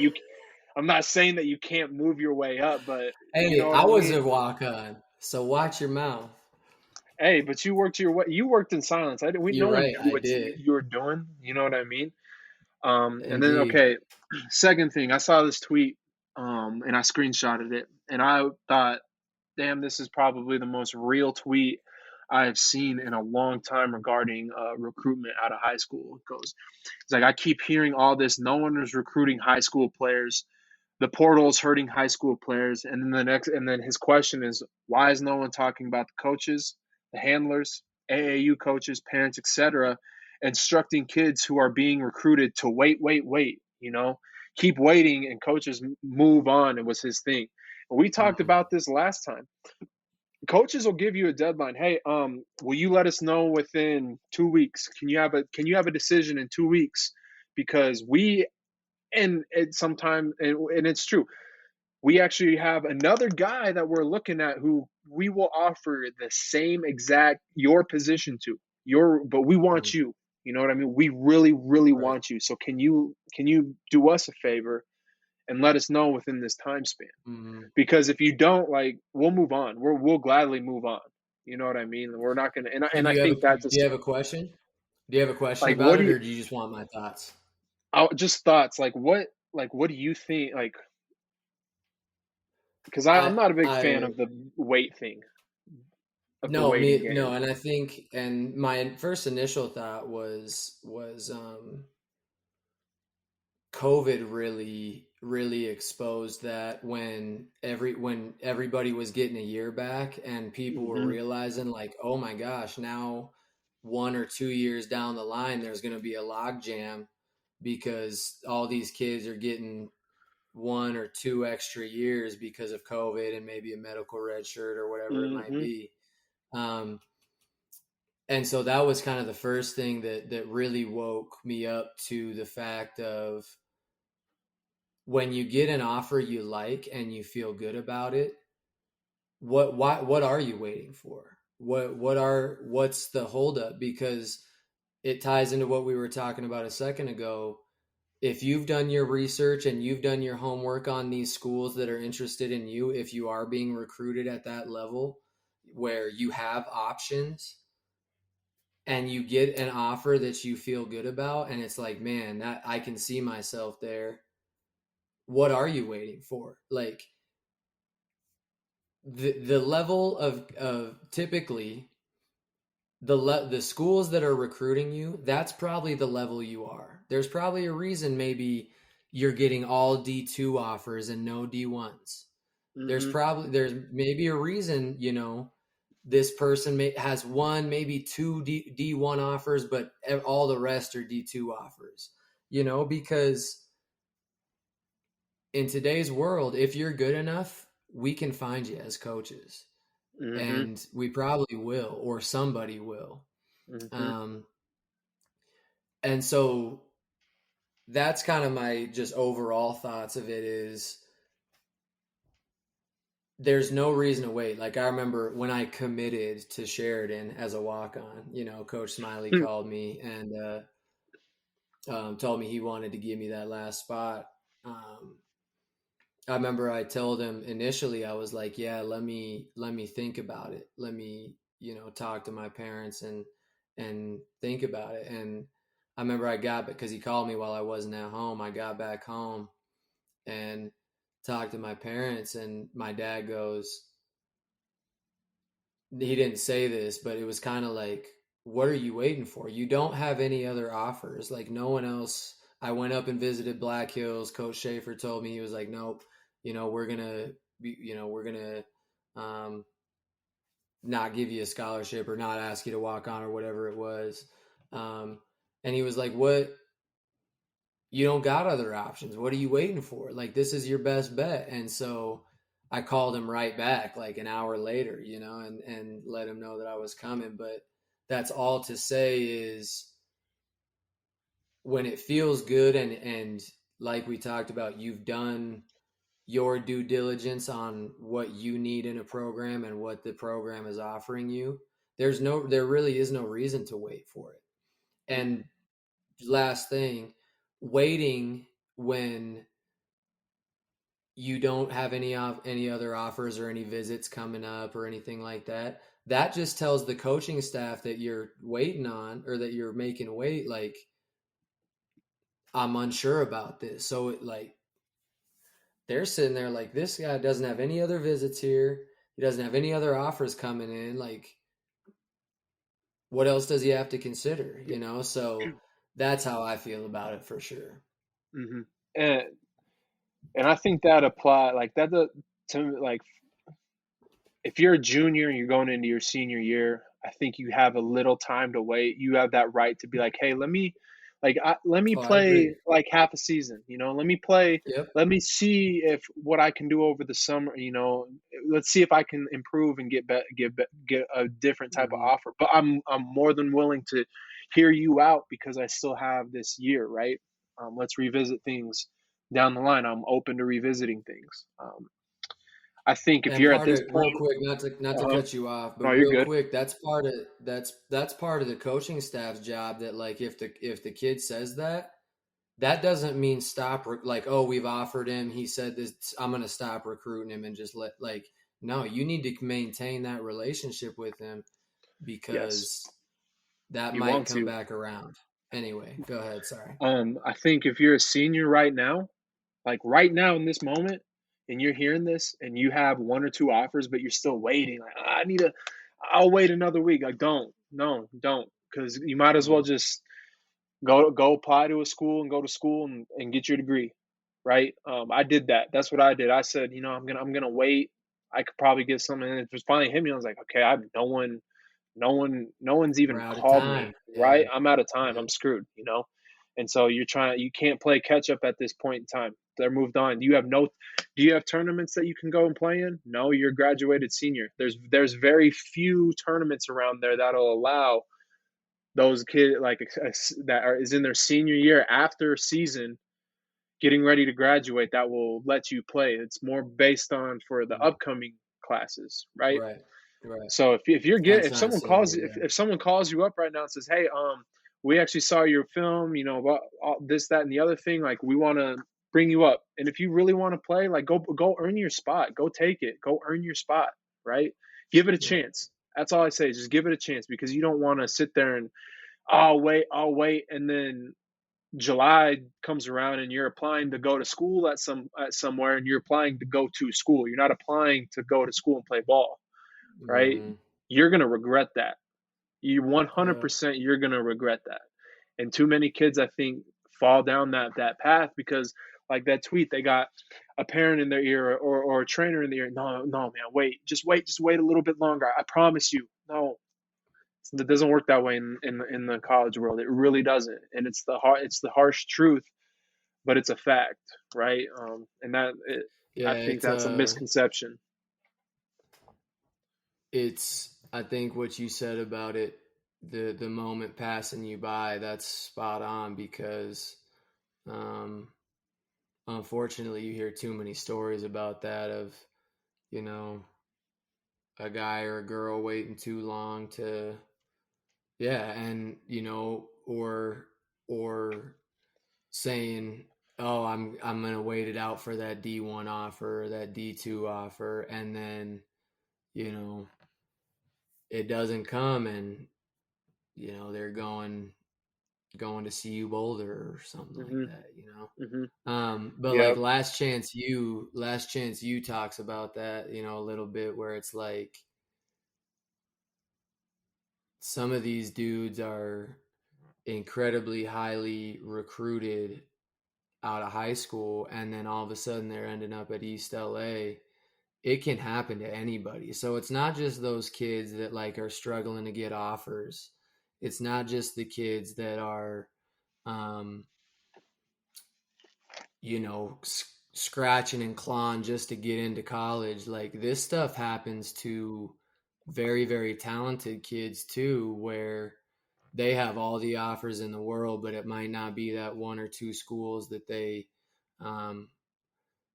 you can't move your way up, but you hey, know what I I was mean. a walk on, so watch your mouth. Hey, but you worked your way. You worked in silence. I didn't. No You're one right, knew I what did. you were doing. You know what I mean? And then Indeed. okay, second thing, I saw this tweet, and I screenshotted it, and I thought, damn, this is probably the most real tweet I have seen in a long time regarding recruitment out of high school. It goes, it's like I keep hearing all this. No one is recruiting high school players. The portal is hurting high school players. And then his question is, why is no one talking about the coaches, the handlers, AAU coaches, parents, etc., instructing kids who are being recruited to wait, wait, wait. You know, keep waiting, and coaches move on. It was his thing. We talked Mm, about this last time. Coaches will give you a deadline. Hey, will you let us know within 2 weeks? Can you have a decision in 2 weeks? Because we and it sometime and it's true. We actually have another guy that we're looking at who we will offer the same exact your position to but we want mm, you. You know what I mean? We really, really right. want you. So can you do us a favor and let us know within this time span? Mm. Because if you don't, like, we'll move on. We'll gladly move on. You know what I mean? We're not gonna. And And I think do that's you just have a question? Do you have a question like, about what do it, you? or do you just want my thoughts? Just thoughts. What do you think? Like, because I'm I not a big fan I of the weight thing, of the No, waiting me no, game. and I think, and my first initial thought COVID really exposed that when everybody was getting a year back and people were Hmm. realizing like, oh my gosh, now 1 or 2 years down the line there's going to be a log jam because all these kids are getting 1 or 2 extra years because of COVID and maybe a medical red shirt or whatever it might Hmm. be. Um, And so that was kind of the first thing that really woke me up to the fact of when you get an offer you like and you feel good about it, what are you waiting for? What's the holdup? Because it ties into what we were talking about a second ago. If you've done your research and you've done your homework on these schools that are interested in you, if you are being recruited at that level where you have options and you get an offer that you feel good about and it's like, man, that I can see myself there. What are you waiting for? Like the level of typically the schools that are recruiting you, that's probably the level you are. There's probably a reason maybe you're getting all D2 offers and no D1s. Mm-hmm. There's maybe a reason, this person has one, maybe two D1 offers, but all the rest are D2 offers. Because in today's world, if you're good enough, we can find you as coaches, Mm-hmm. and we probably will, or somebody will. Mm-hmm. Um, and so that's kind of my just overall thoughts of it is there's no reason to wait. Like I remember when I committed to Sheridan as a walk on, Coach Smiley called me and told me he wanted to give me that last spot. Um, I remember I told him initially, I was like, yeah, let me think about it. Let me, talk to my parents and think about it. And I remember I got, because he called me while I wasn't at home. I got back home and talked to my parents, and my dad goes, he didn't say this, but it was kind of like, what are you waiting for? You don't have any other offers. Like no one else. I went up and visited Black Hills. Coach Schaefer told me, he was like, nope, we're gonna be, we're gonna um, not give you a scholarship or not ask you to walk on or whatever it was. Um, and he was like, what? You don't got other options. What are you waiting for? Like this is your best bet. And so I called him right back like an hour later, and let him know that I was coming. But that's all to say is when it feels good and like we talked about, you've done your due diligence on what you need in a program and what the program is offering you, there really is no reason to wait for it. Mm-hmm. And last thing, waiting when you don't have any other offers or any visits coming up or anything like that, that just tells the coaching staff that you're waiting on or that you're making wait, like I'm unsure about this. So like they're sitting there like this guy doesn't have any other visits here, he doesn't have any other offers coming in, like what else does he have to consider, so that's how I feel about it for sure. Mm-hmm. And and I think that apply like that to like if you're a junior and you're going into your senior year, I think you have a little time to wait. You have that right to be like, hey, let me Oh, I agree. play like half a season. Let me play. Yep. Let me see if what I can do over the summer. Let's see if I can improve and get a different type of Mm-hmm. offer. But I'm more than willing to hear you out because I still have this year, right? Let's revisit things down the line. I'm open to revisiting things. I think if And you're at part this of real point, quick, not to uh, cut you off, but no, you're real good. quick, that's part of the coaching staff's job. That like if the kid says that, that doesn't mean stop. Like, oh, we've offered him. He said this. I'm going to stop recruiting him and just let like. No, you need to maintain that relationship with him Yes, because that you might want come to. back around. Anyway, go ahead. Sorry. I think if you're a senior right now, like right now in this moment, and you're hearing this, and you have one or two offers, but you're still waiting, like I'll wait another week. Like don't, because you might as well Mm-hmm. just go apply to a school and go to school and get your degree, right? I did that. That's what I did. I said, I'm gonna wait. I could probably get something. And it was finally hit me. I was like, okay, I have no one's We're even out of called me, time. Yeah. right? I'm out of time. Yep. I'm screwed. And so you can't play catch up at this point in time. They're moved on. Do you have tournaments that you can go and play in? No, you're a graduated senior. There's very few tournaments around there that'll allow those kids like that is in their senior year after season getting ready to graduate that will let you play. It's more based on for the Mm. upcoming classes, right? Right. Right. So That's if not someone calls senior. you Yeah. if someone calls you up right now and says, "Hey, we actually saw your film, about all this, that, and the other thing. Like, we want to bring you up, and if you really want to play, like, go earn your spot. Go take it. Go earn your spot. Right? Give it a Yeah. chance. That's all I say. Just give it a chance because you don't want to sit there and I'll wait, and then July comes around and you're applying to go to school at somewhere, and you're applying to go to school. You're not applying to go to school and play ball, right? Hmm. You're gonna regret that. You Yeah. 100% you're gonna regret that. And too many kids, I think, fall down that path because, like that tweet, they got a parent in their ear or a trainer in their ear. No, no, man, just wait a little bit longer. I promise you. No, it doesn't work that way in the college world. It really doesn't, and it's the harsh truth, but it's a fact, right? And I Yeah. think that's a misconception. It's I think what you said about it, the moment passing you by, that's spot on because um unfortunately you hear too many stories about that of, you know, a guy or a girl waiting too long to, yeah, and or saying, "Oh, I'm going to wait it out for that D1 offer or that D2 offer," and then, you know, it doesn't come, and they're going to CU Boulder or something like Hmm. that. Hmm. But like Yep. last chance you talks about that, a little bit, where it's like some of these dudes are incredibly highly recruited out of high school, and then all of a sudden they're ending up at East LA. It can happen to anybody. So it's not just those kids that like are struggling to get offers. It's not just the kids that are um scratching and clawing just to get into college. Like, this stuff happens to very, very talented kids too, where they have all the offers in the world, but it might not be that one or two schools that they um,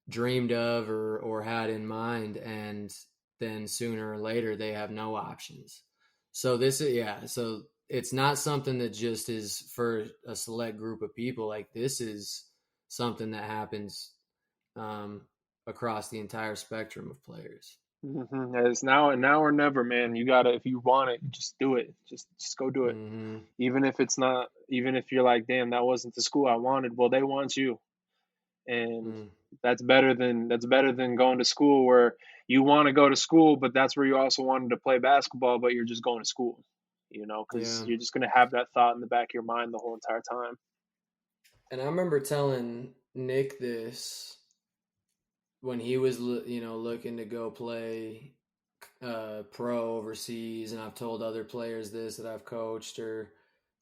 dreamed of or had in mind, and then sooner or later they have no options. So this is yeah. So it's not something that just is for a select group of people. Like, this is something that happens um, across the entire spectrum of players. It's now or never, man. You gotta, if you want it, just do it. Just go do it. Mm-hmm. Even if it's not, even if you're like, damn, that wasn't the school I wanted. Well, they want you, and Mm. that's better than going to school where you want to go to school, but that's where you also wanted to play basketball, but you're just going to school, because Yeah. you're just gonna have that thought in the back of your mind the whole entire time. And I remember telling Nick this when he was, looking to go play pro overseas, and I've told other players this that I've coached or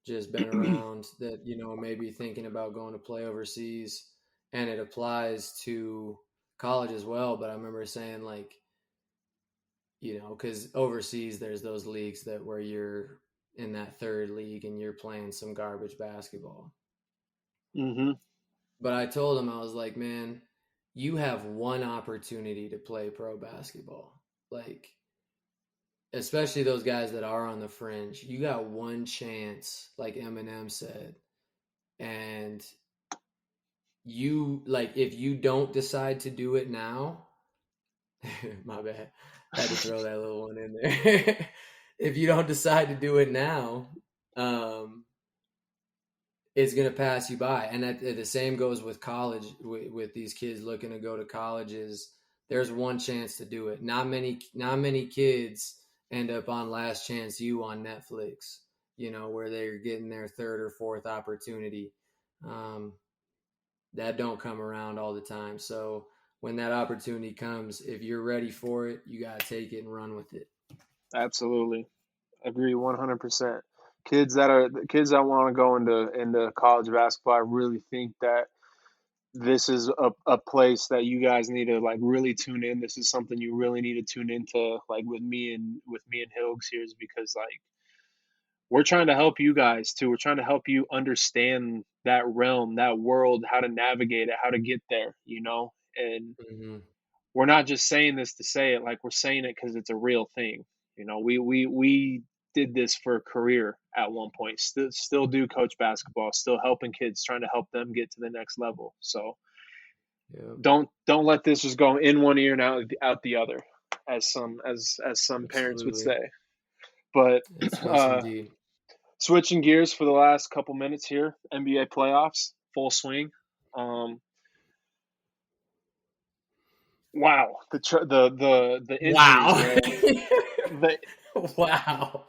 just been around that, maybe thinking about going to play overseas, and it applies to college as well. But I remember saying, like, because overseas there's those leagues that where you're in that third league and you're playing some garbage basketball. Hmm. But I told him, I was like, man, you have one opportunity to play pro basketball. Like, especially those guys that are on the fringe, you got one chance, like Eminem said. And if you don't decide to do it now, my bad, had to throw that little one in there. If you don't decide to do it now, um, it's going to pass you by. And the same goes with college, with these kids looking to go to colleges. There's one chance to do it. Not many kids end up on Last Chance U on Netflix, where they're getting their third or fourth opportunity. Um, that don't come around all the time. So when that opportunity comes, if you're ready for it, you got to take it and run with it. Absolutely, agree 100%. Kids that want to go into college basketball, I really think that this is a place that you guys need to like really tune in. This is something you really need to tune into, like with me and Hilgs here, is because like we're trying to help you guys too. We're trying to help you understand that realm, that world, how to navigate it, how to get there, you know? And Hmm. we're not just saying this to say it, like we're saying it because it's a real thing. You know, we did this for a career at one point. Still do coach basketball, still helping kids, trying to help them get to the next level. So Yeah, don't let this just go in one ear and out the other, as some parents would absolutely. say. But Yes, yes, uh, indeed. switching gears for the last couple minutes here, NBA playoffs, full swing. Um, wow, the injuries, Wow. man. The Wow.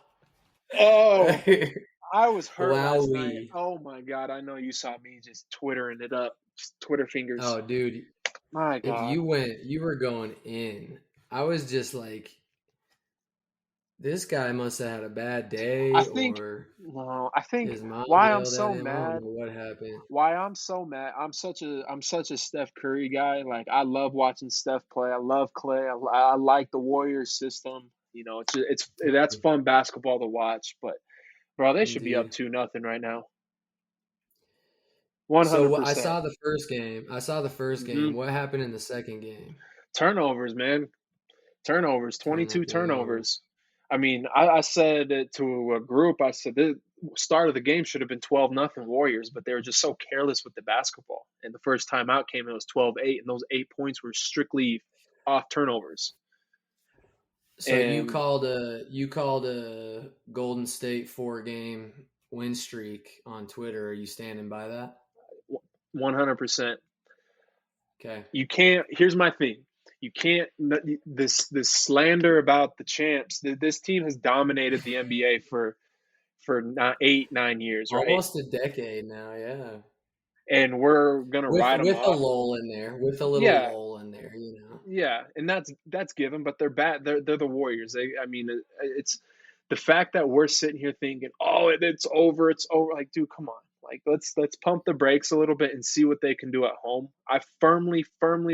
oh, I was hurt last night. Wowee. Oh my god, I know you saw me just twittering it up, just Twitter fingers. Oh, dude, My if god, you were going in. I was just like, this guy must have had a bad I day, think or no, I think his mom why I'm yelled at so him. I don't mad. know what happened. Why I'm so mad. I'm such a Steph Curry guy. Like I love watching Steph play. I love Clay. I like the Warriors system. You know, it's that's fun basketball to watch. But bro, they should be up Indeed. 2-0 right now. One So hundred I percent. saw the first game. I saw the first game. Mhm. What happened in the second game? Turnovers, man. Turnovers. Turn that 22 thing over. turnovers. I mean, I said it to a group. I said the start of the game should have been 12-0 Warriors, but they were just so careless with the basketball. And the first time out came, it was 12-8, and those 8 points were strictly off turnovers. So And you called a Golden State 4 game win streak on Twitter. Are you standing by that? 100%. Okay. You can't. Here's my thing. You can't. This slander about the champs. This team has dominated the NBA for not 8 9 years, right? Almost a decade now, yeah. And we're gonna write them With a off. lull in there, with a little Yeah, lull in there, you know. yeah, and that's given. But they're bad. They're the Warriors. I mean, it's the fact that we're sitting here thinking, oh, it's over, it's over. Like, dude, come on. Like, let's pump the brakes a little bit and see what they can do at home. I firmly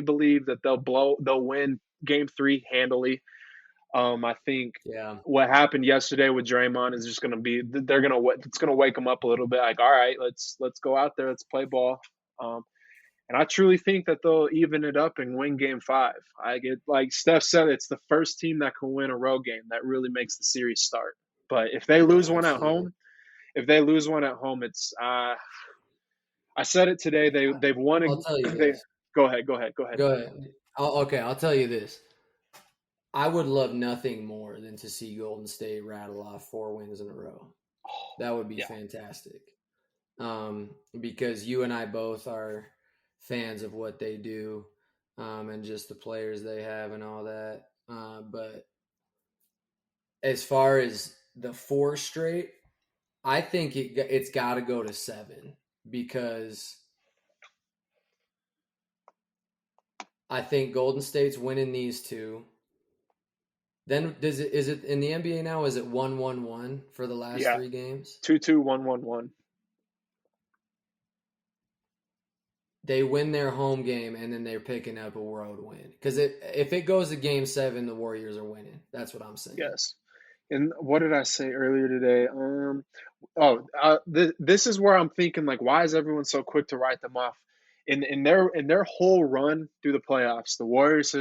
believe that they'll win Game 3 handily. I think Yeah. what happened yesterday with Draymond is just going to be it's going to wake them up a little bit. Like, all right, let's go out there, let's play ball. Um, and I truly think that they'll even it up and win Game 5. I get like Steph said, it's the first team that can win a road game that really makes the series start. But if they Yeah, lose one at absolutely. home, it's I said it today. They've won. I'll tell you They this. go ahead. Go ahead. Okay, I'll tell you this. I would love nothing more than to see Golden State rattle off 4 wins in a row. That would be Yeah, fantastic. Because you and I both are fans of what they do, and just the players they have and all that. But as far as the 4 straight, I think it's got to go to 7, because I think Golden State's winning these two. Then is it in the NBA now? Is it 1-1-1 for the last yeah. 3 games? 2-2, 1-1-1. They win their home game and then they're picking up a road win. Because if it goes to Game 7, the Warriors are winning. That's what I'm saying. Yes. And what did I say earlier today? This is where I'm thinking like, why is everyone so quick to write them off? In their whole run through the playoffs, the Warriors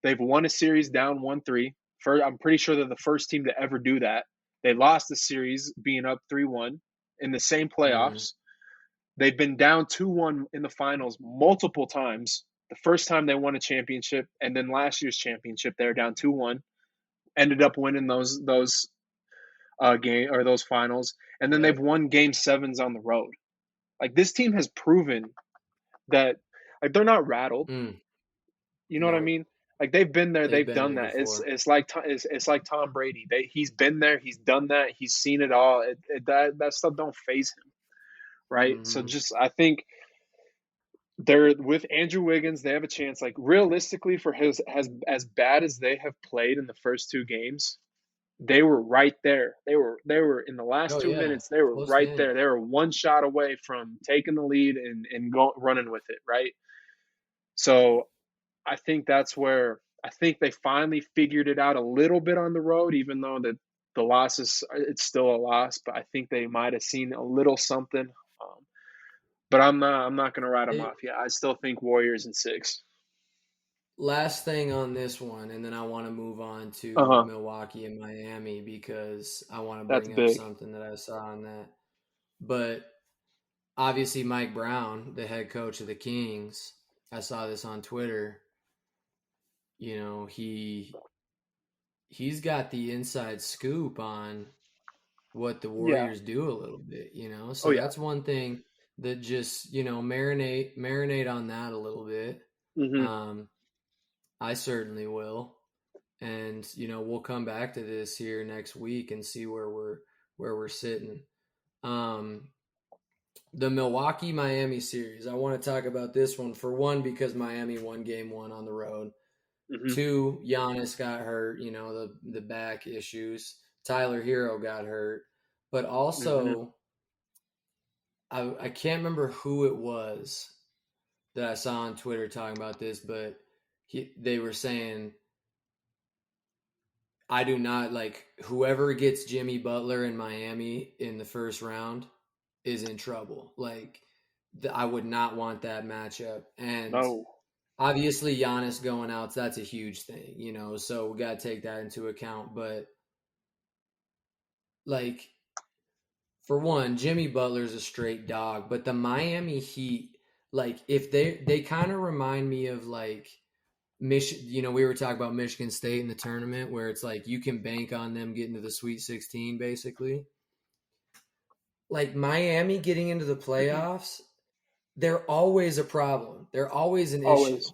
they've won a series down 1-3. I'm pretty sure they're the first team to ever do that. They lost the series being up 3-1 in the same Mm, playoffs. They've been down 2-1 in the finals multiple times. The first time they won a championship, and then last year's championship, they were down 2-1, ended up winning those game or those finals, and then they've yep. won game sevens on the road. Like this team has proven that like they're not rattled. Mm, You know what I no, mean? Like they've been there, they've they've been done there that. before. It's like Tom Brady. He's been there, he's done that, he's seen it all. That stuff don't phase him, right? So Hmm. just I think they're with Andrew Wiggins, they have a chance. Like realistically, for his as bad as they have played in the first 2 games, they were right there. They were in the last Oh, two yeah. minutes. They were Close right game. there. They were one shot away from taking the lead and running with it. Right. So I think that's where I think they finally figured it out a little bit on the road, even though that the loss is it's still a loss, but I think they might have seen a little something. But I'm not gonna write them Hey, off yet. I still think Warriors in 6. last thing on this one, and then I want to move on Uh to huh. Milwaukee and Miami because I want to That's bring up big. something that I saw on that. But obviously, Mike Brown, the head coach of the Kings, I saw this on Twitter. You know, he's got the inside scoop on what the Yeah. Warriors do a little bit, Oh So yeah. that's one thing that just, marinate on that a little bit. Mhm. Um, I certainly will. And, we'll come back to this here next week and see where we're sitting. Um, the Milwaukee Miami series. I want to talk about this one for one because Miami won game 1 on the road. Mhm. Two, Giannis got hurt, the back issues. Tyler Hero got hurt. But Mhm. also, I can't remember who it was that I saw on Twitter talking about this, but they were saying, I do not like whoever gets Jimmy Butler in Miami in the first round is in trouble. Like, I would not want that matchup. And No. obviously, Giannis going out, that's a huge thing, so we got to take that into account. But, like, for one, Jimmy Butler's a straight dog, but the Miami Heat, like, if they kind of remind me of, like, we were talking about Michigan State in the tournament where it's like you can bank on them getting to the Sweet 16, basically. Like Miami getting into the playoffs, they're always a problem. They're always an issue. Always.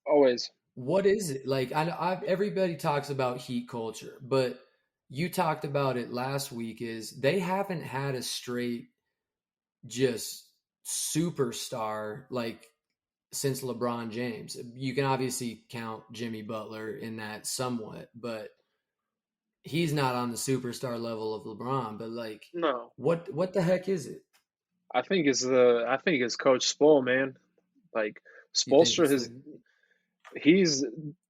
Always. What is it? Like, everybody talks about Heat culture, but you talked about it last week. Is they haven't had a straight just superstar like since LeBron James. You can obviously count Jimmy Butler in that somewhat, but he's not on the superstar level of LeBron. But like, No. what the heck is it? I think it's Coach Spo, man. Like You think Spolstra it's has the he's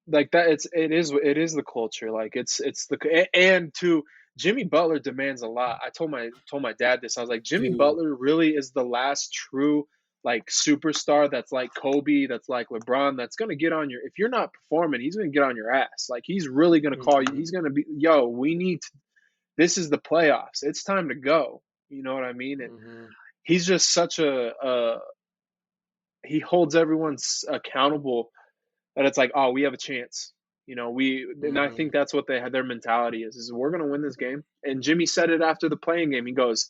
like that. It is the culture. Like it's the and to Jimmy Butler demands a lot. I told my dad this. I was like, Jimmy dude? Butler really is the last true like superstar that's like Kobe, that's like LeBron, that's gonna get on your. If you're not performing, he's gonna get on your ass. Like he's really gonna call you. Mm-hmm, He's gonna be, yo, we need. This is the playoffs. It's time to go. You know what I mean? And mm-hmm, he's just such a he holds everyone accountable that it's like, oh, we have a chance. And I mm-hmm, think that's what they had. Their mentality is we're gonna win this game. And Jimmy said it after the playing game. He goes,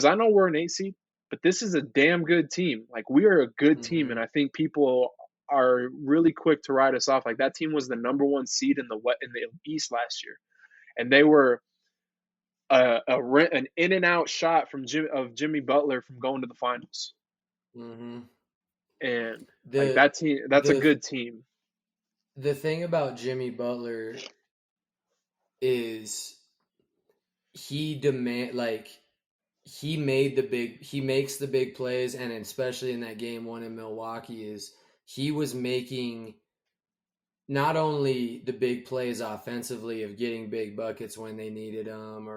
I know we're an 8 seed, but this is a damn good team. Like we are a good team, mm-hmm, and I think people are really quick to write us off. Like that team was the number one seed in the East last year, and they were an in and out shot from Jimmy Butler from going to the finals. mm-hmm. And like The that team, that's a the good team. the thing about Jimmy Butler is he makes the big plays, and especially in that game 1 in Milwaukee is he was making not only the big plays offensively of getting big buckets when they needed them,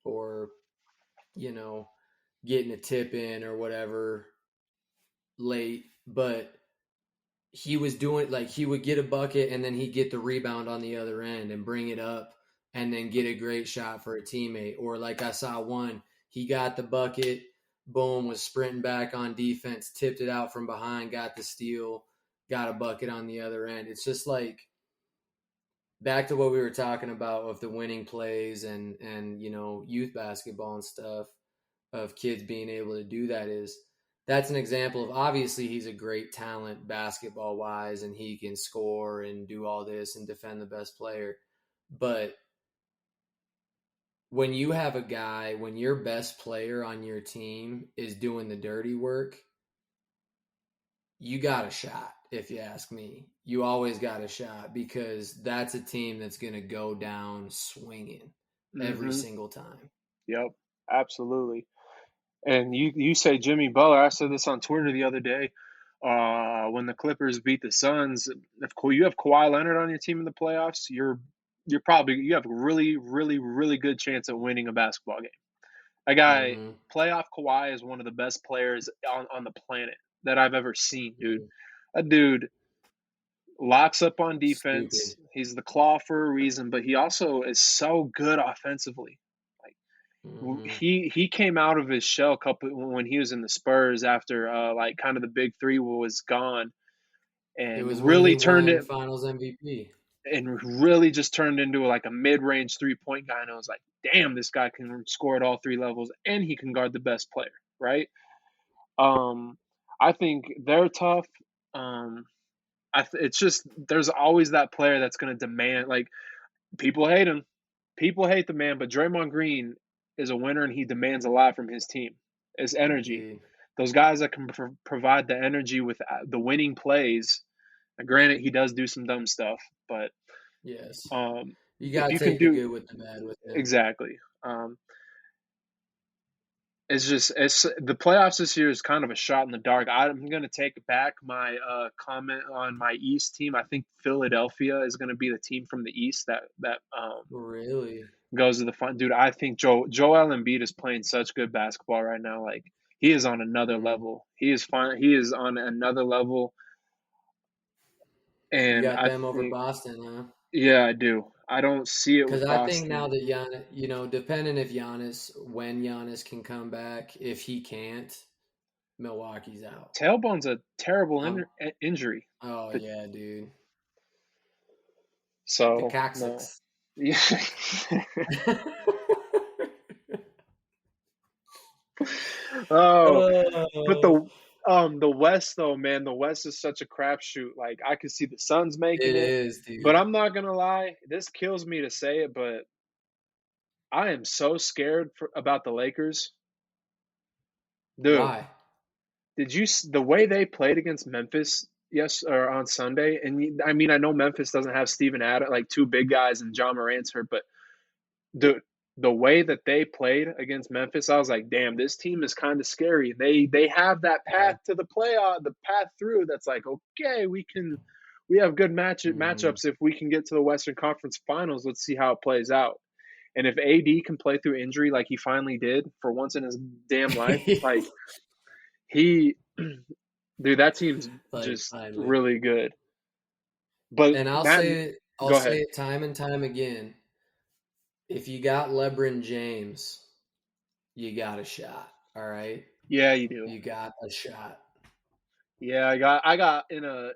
or you know getting a tip in or whatever late, but he was doing, like, he would get a bucket and then he'd get the rebound on the other end and bring it up and then get a great shot for a teammate. Or like I saw one, he got the bucket, boom, was sprinting back on defense, tipped it out from behind, got the steal, got a bucket on the other end. It's just like back to what we were talking about of the winning plays and youth basketball and stuff, of kids being able to do that. Is that's an example of, obviously he's a great talent basketball wise and he can score and do all this and defend the best player, but when you have a guy, when your best player on your team is doing the dirty work, you got a shot. If you ask me, you always got a shot because that's a team that's going to go down swinging every Mm-hmm. single time. Yep. Absolutely. And you say Jimmy Butler. I said this on Twitter the other day. When the Clippers beat the Suns, if you have Kawhi Leonard on your team in the playoffs, you have a really, really, really good chance at winning a basketball game. That guy, Mm-hmm. playoff Kawhi, is one of the best players on the planet that I've ever seen, dude. Mm-hmm. That dude locks up on defense. Stupid. He's the claw for a reason, but he also is so good offensively. Like Mm-hmm. he came out of his shell couple when he was in the Spurs after like kind of the big three was gone, It was and when he really turned won it Finals MVP. and really just turned into like a mid-range 3-point guy. And I was like, damn, this guy can score at all three levels and he can guard the best player, right? Um, I think they're tough. Um, it's just there's always that player that's going to demand. Like, people hate him, people hate the man, but Draymond Green is a winner and he demands a lot from his team. His energy, Indeed. those guys that can provide the energy with the winning plays. Now, granted, he does do some dumb stuff, but Yes. um, You if got you to can take the do good with the bad with him. exactly, it's the playoffs this year is kind of a shot in the dark. I'm going to take back my comment on my East team. I think Philadelphia is going to be the team from the East that Really? goes to the fun. Dude, I think Joel Embiid is playing such good basketball right now. Like, he is on another Mm. level. He is fine. He is on another level, You and got I them over think Boston, huh? yeah, I do. I don't see it Because with I think now Boston. that Giannis, depending if Giannis, when Giannis can come back, if he can't, Milwaukee's out. Tailbone's a terrible Um, injury. oh The- yeah, dude. The So no. coccyx. Yeah. Oh, but Oh, the West though, man, the West is such a crapshoot. Like, I could see the Suns making it it, is, but dude. I'm not gonna lie. This kills me to say it, but I am so scared about the Lakers, dude. Why? Did you the way they played against Memphis? Yes, or on Sunday, and I mean, I know Memphis doesn't have Steven Adams, like two big guys, and John Morant's hurt, but the the way that they played against Memphis, I was like, damn, this team is kind of scary. They have that Yeah. path to the playoff, the path through. That's like, okay, we have good Mm-hmm. matchups if we can get to the Western Conference Finals. Let's see how it plays out. And if AD can play through injury like he finally did for once in his damn life, like he, dude, that team's Like just finally. really good. But And Matt, I'll go say ahead. it time and time again. If you got LeBron James, you got a shot. All right, Yeah, you do. you got a shot. Yeah, I got in a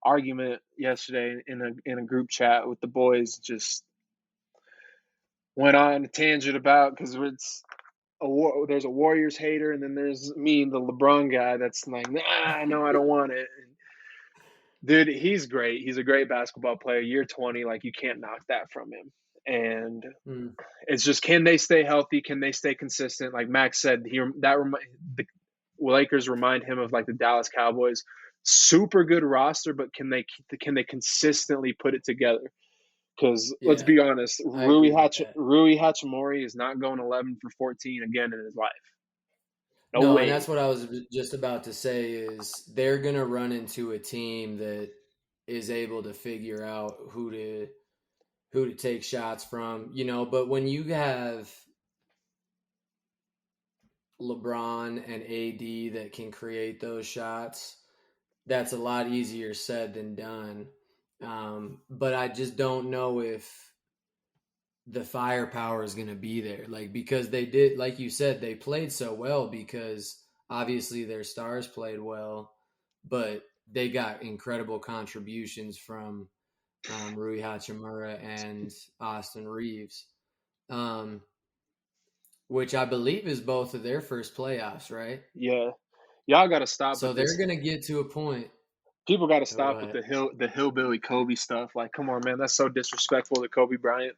argument yesterday in a group chat with the boys. Just went on a tangent about because it's there's a Warriors hater, and then there's me, the LeBron guy. That's like, nah, no, I don't want it. And, dude, he's great. He's a great basketball player. Year 20, like, you can't knock that from him. And Mm, it's just, can they stay healthy? Can they stay consistent? Like Max said, the Lakers remind him of like the Dallas Cowboys. Super good roster, but can they consistently put it together? Because let's yeah, be honest, I agree with that. Rui Hachimura is not going 11 for 14 again in his life. No No, and way. that's what I was just about to say is they're gonna run into a team that is able to figure out who to take shots from, but when you have LeBron and AD that can create those shots, that's a lot easier said than done. But I just don't know if the firepower is going to be there. Like, because they did, like you said, they played so well because obviously their stars played well, but they got incredible contributions from Rui Hachimura and Austin Reeves, um, which I believe is both of their first playoffs, right? Yeah, y'all got to stop So with they're this. going to get to a point. People got to Oh, go stop with ahead. the hillbilly Kobe stuff. Like, come on, man, that's so disrespectful to Kobe Bryant.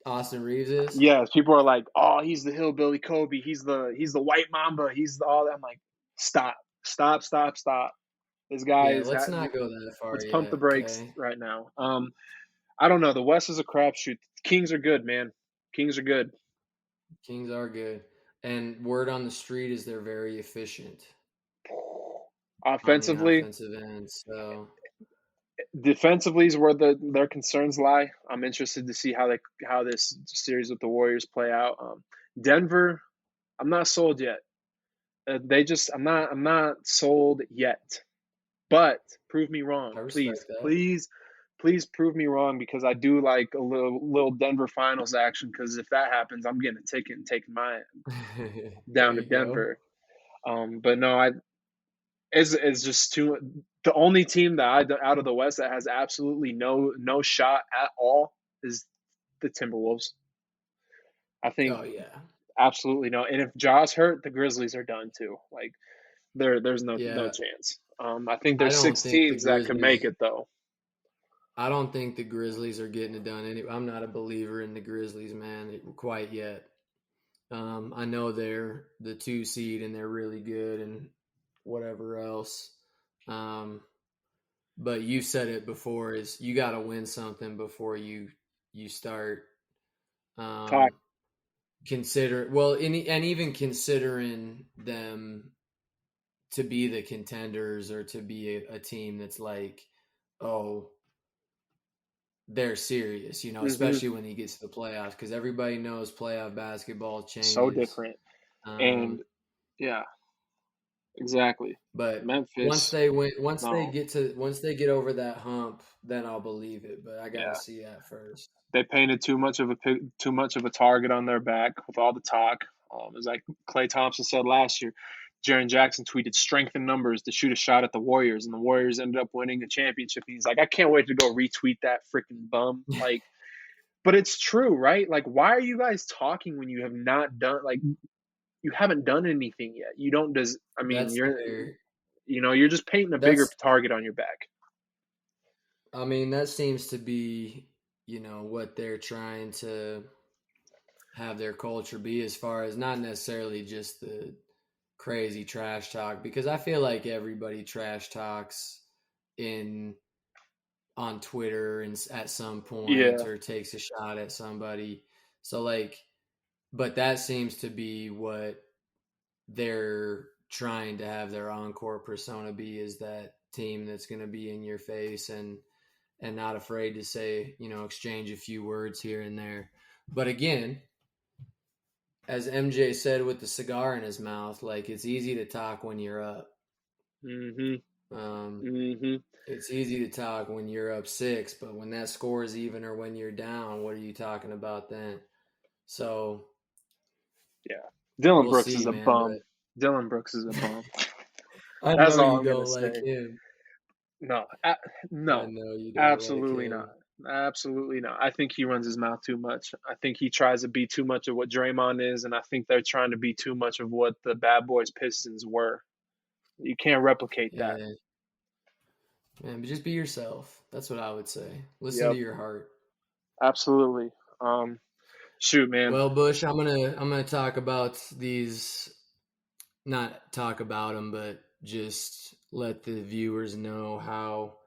Austin Reeves is? Yeah, people are like, "Oh, he's the hillbilly Kobe. He's the white Mamba. He's the all that." I'm like, "Stop, stop, stop, stop." This guy Yeah, is. let's not go that far Let's pump the yet, brakes okay? right now. I don't know. The West is a crapshoot. Kings are good, man. Kings are good. Kings are good. And word on the street is they're very efficient on the Offensively, offensive end. So, defensively is where their concerns lie. I'm interested to see how this series with the Warriors play out. Denver, I'm not sold yet. I'm not sold yet. But prove me wrong, I respect please, that. please, please prove me wrong because I do like a little Denver Finals action. Because if that happens, I'm getting a ticket and taking mine There down to you go. Denver. But no, it's just too. The only team out of the West that has absolutely no shot at all is the Timberwolves. I think Oh yeah, absolutely no. And if Ja's hurt, the Grizzlies are done too. Like there's no yeah. chance. I think I there's don't six think the teams that could make Grizzlies. it though. I don't think the Grizzlies are getting it done. I'm not a believer in the Grizzlies, man, quite yet. I know they're the 2 seed and they're really good and whatever else. Um, but you said it before: is you got to win something before you start Talk. um, consider well, and even considering them to be the contenders or to be a team that's like, oh, they're serious, Mm-hmm. especially when he gets to the playoffs, because everybody knows playoff basketball So changes. different. And Um, yeah, exactly. but Memphis, once they no, get over that hump, then I'll believe it. But I got to yeah. see that first. They painted too much of a target on their back with all the talk. It's like Klay Thompson said last year. Jaren Jackson tweeted strength in numbers to shoot a shot at the Warriors, and the Warriors ended up winning the championship. And he's like, I can't wait to go retweet that freaking bum. Like, but it's true, right? Like, why are you guys talking when you have not done like you haven't done anything yet? You don't does. I mean, That's their you're just painting a bigger that's target on your back. I mean, that seems to be, what they're trying to have their culture be, as far as not necessarily just the crazy trash talk, because I feel like everybody trash talks in on Twitter and at some point, Yeah, or takes a shot at somebody. So like, but that seems to be what they're trying to have their encore persona be, is that team that's going to be in your face and not afraid to say, exchange a few words here and there. But again, as MJ said with the cigar in his mouth, like, it's easy to talk when you're up. mm-hmm, Um, mm-hmm. it's easy to talk when you're up 6, but when that score is even or when you're down, what are you talking about then? So Yeah, Dylan we'll Brooks is see, a man. bum. But Dylan Brooks is a bum. I That's know all you I'm gonna don't like say. him. No, I no, know you don't like absolutely not. him. Absolutely not. I think he runs his mouth too much. I think he tries to be too much of what Draymond is, and I think they're trying to be too much of what the Bad Boys Pistons were. You can't replicate that. Yeah, man, but just be yourself. That's what I would say. Listen to Yep, your heart. absolutely. Shoot, man. Well, Bush, I'm gonna talk about these. Not talk about them, but just let the viewers know how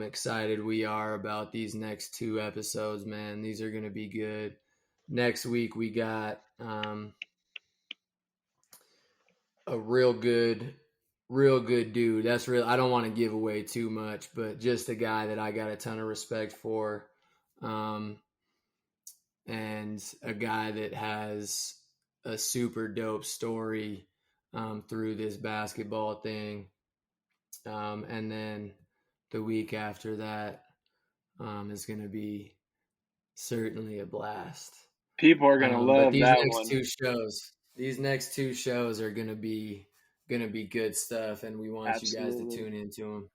excited we are about these next 2 episodes, man. These are gonna be good. Next week we got a real good dude. That's real. I don't want to give away too much, but just a guy that I got a ton of respect for. Um, and a guy that has a super dope story through this basketball thing. And then the week after that is going to be certainly a blast. People are gonna But love that one. these next two shows are gonna be good stuff, and we want you guys to Absolutely. tune into them.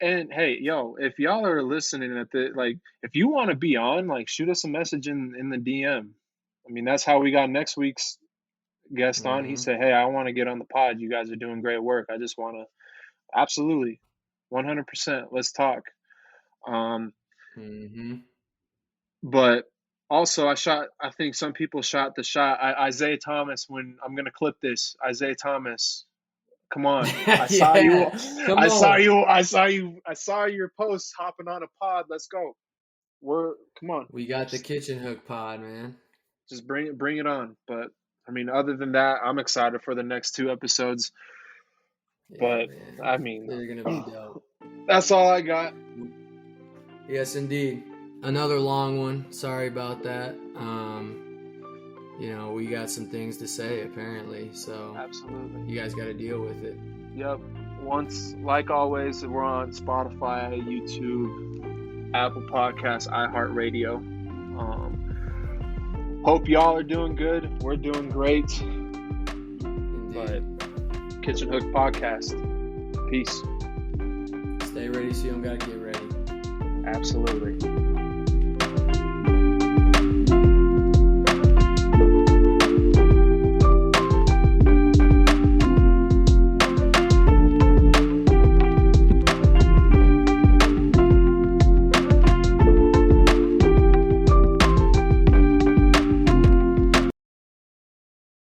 And hey, yo, if y'all are listening at the like, if you want to be on, like, shoot us a message in the DM. I mean, that's how we got next week's guest on. He Mm-hmm. said, "Hey, I want to get on the pod. You guys are doing great work. I just want to." Absolutely, 100%. Let's talk. Um, Mm-hmm. but also, I think some people shot the shot. Isaiah Thomas. When I'm gonna clip this, Isaiah Thomas. Come on. I saw you. Yeah, come I saw on. you. I saw you. I saw your post hopping on a pod. Let's go. Come on. We got the Just kitchen hook pod, man. just bring it on. But I mean, other than that, I'm excited for the next 2 episodes. Yeah, But man. I mean, They're gonna be dope. That's all I got. Yes, indeed. Another long one. Sorry about that. We got some things to say apparently, so Absolutely. you guys got to deal with it. Yep. Like always, we're on Spotify, YouTube, Apple Podcasts, iHeartRadio. Hope y'all are doing good. We're doing great. Indeed. But Kitchen Hook Podcast. Peace. Stay ready so you don't got to get ready. Absolutely.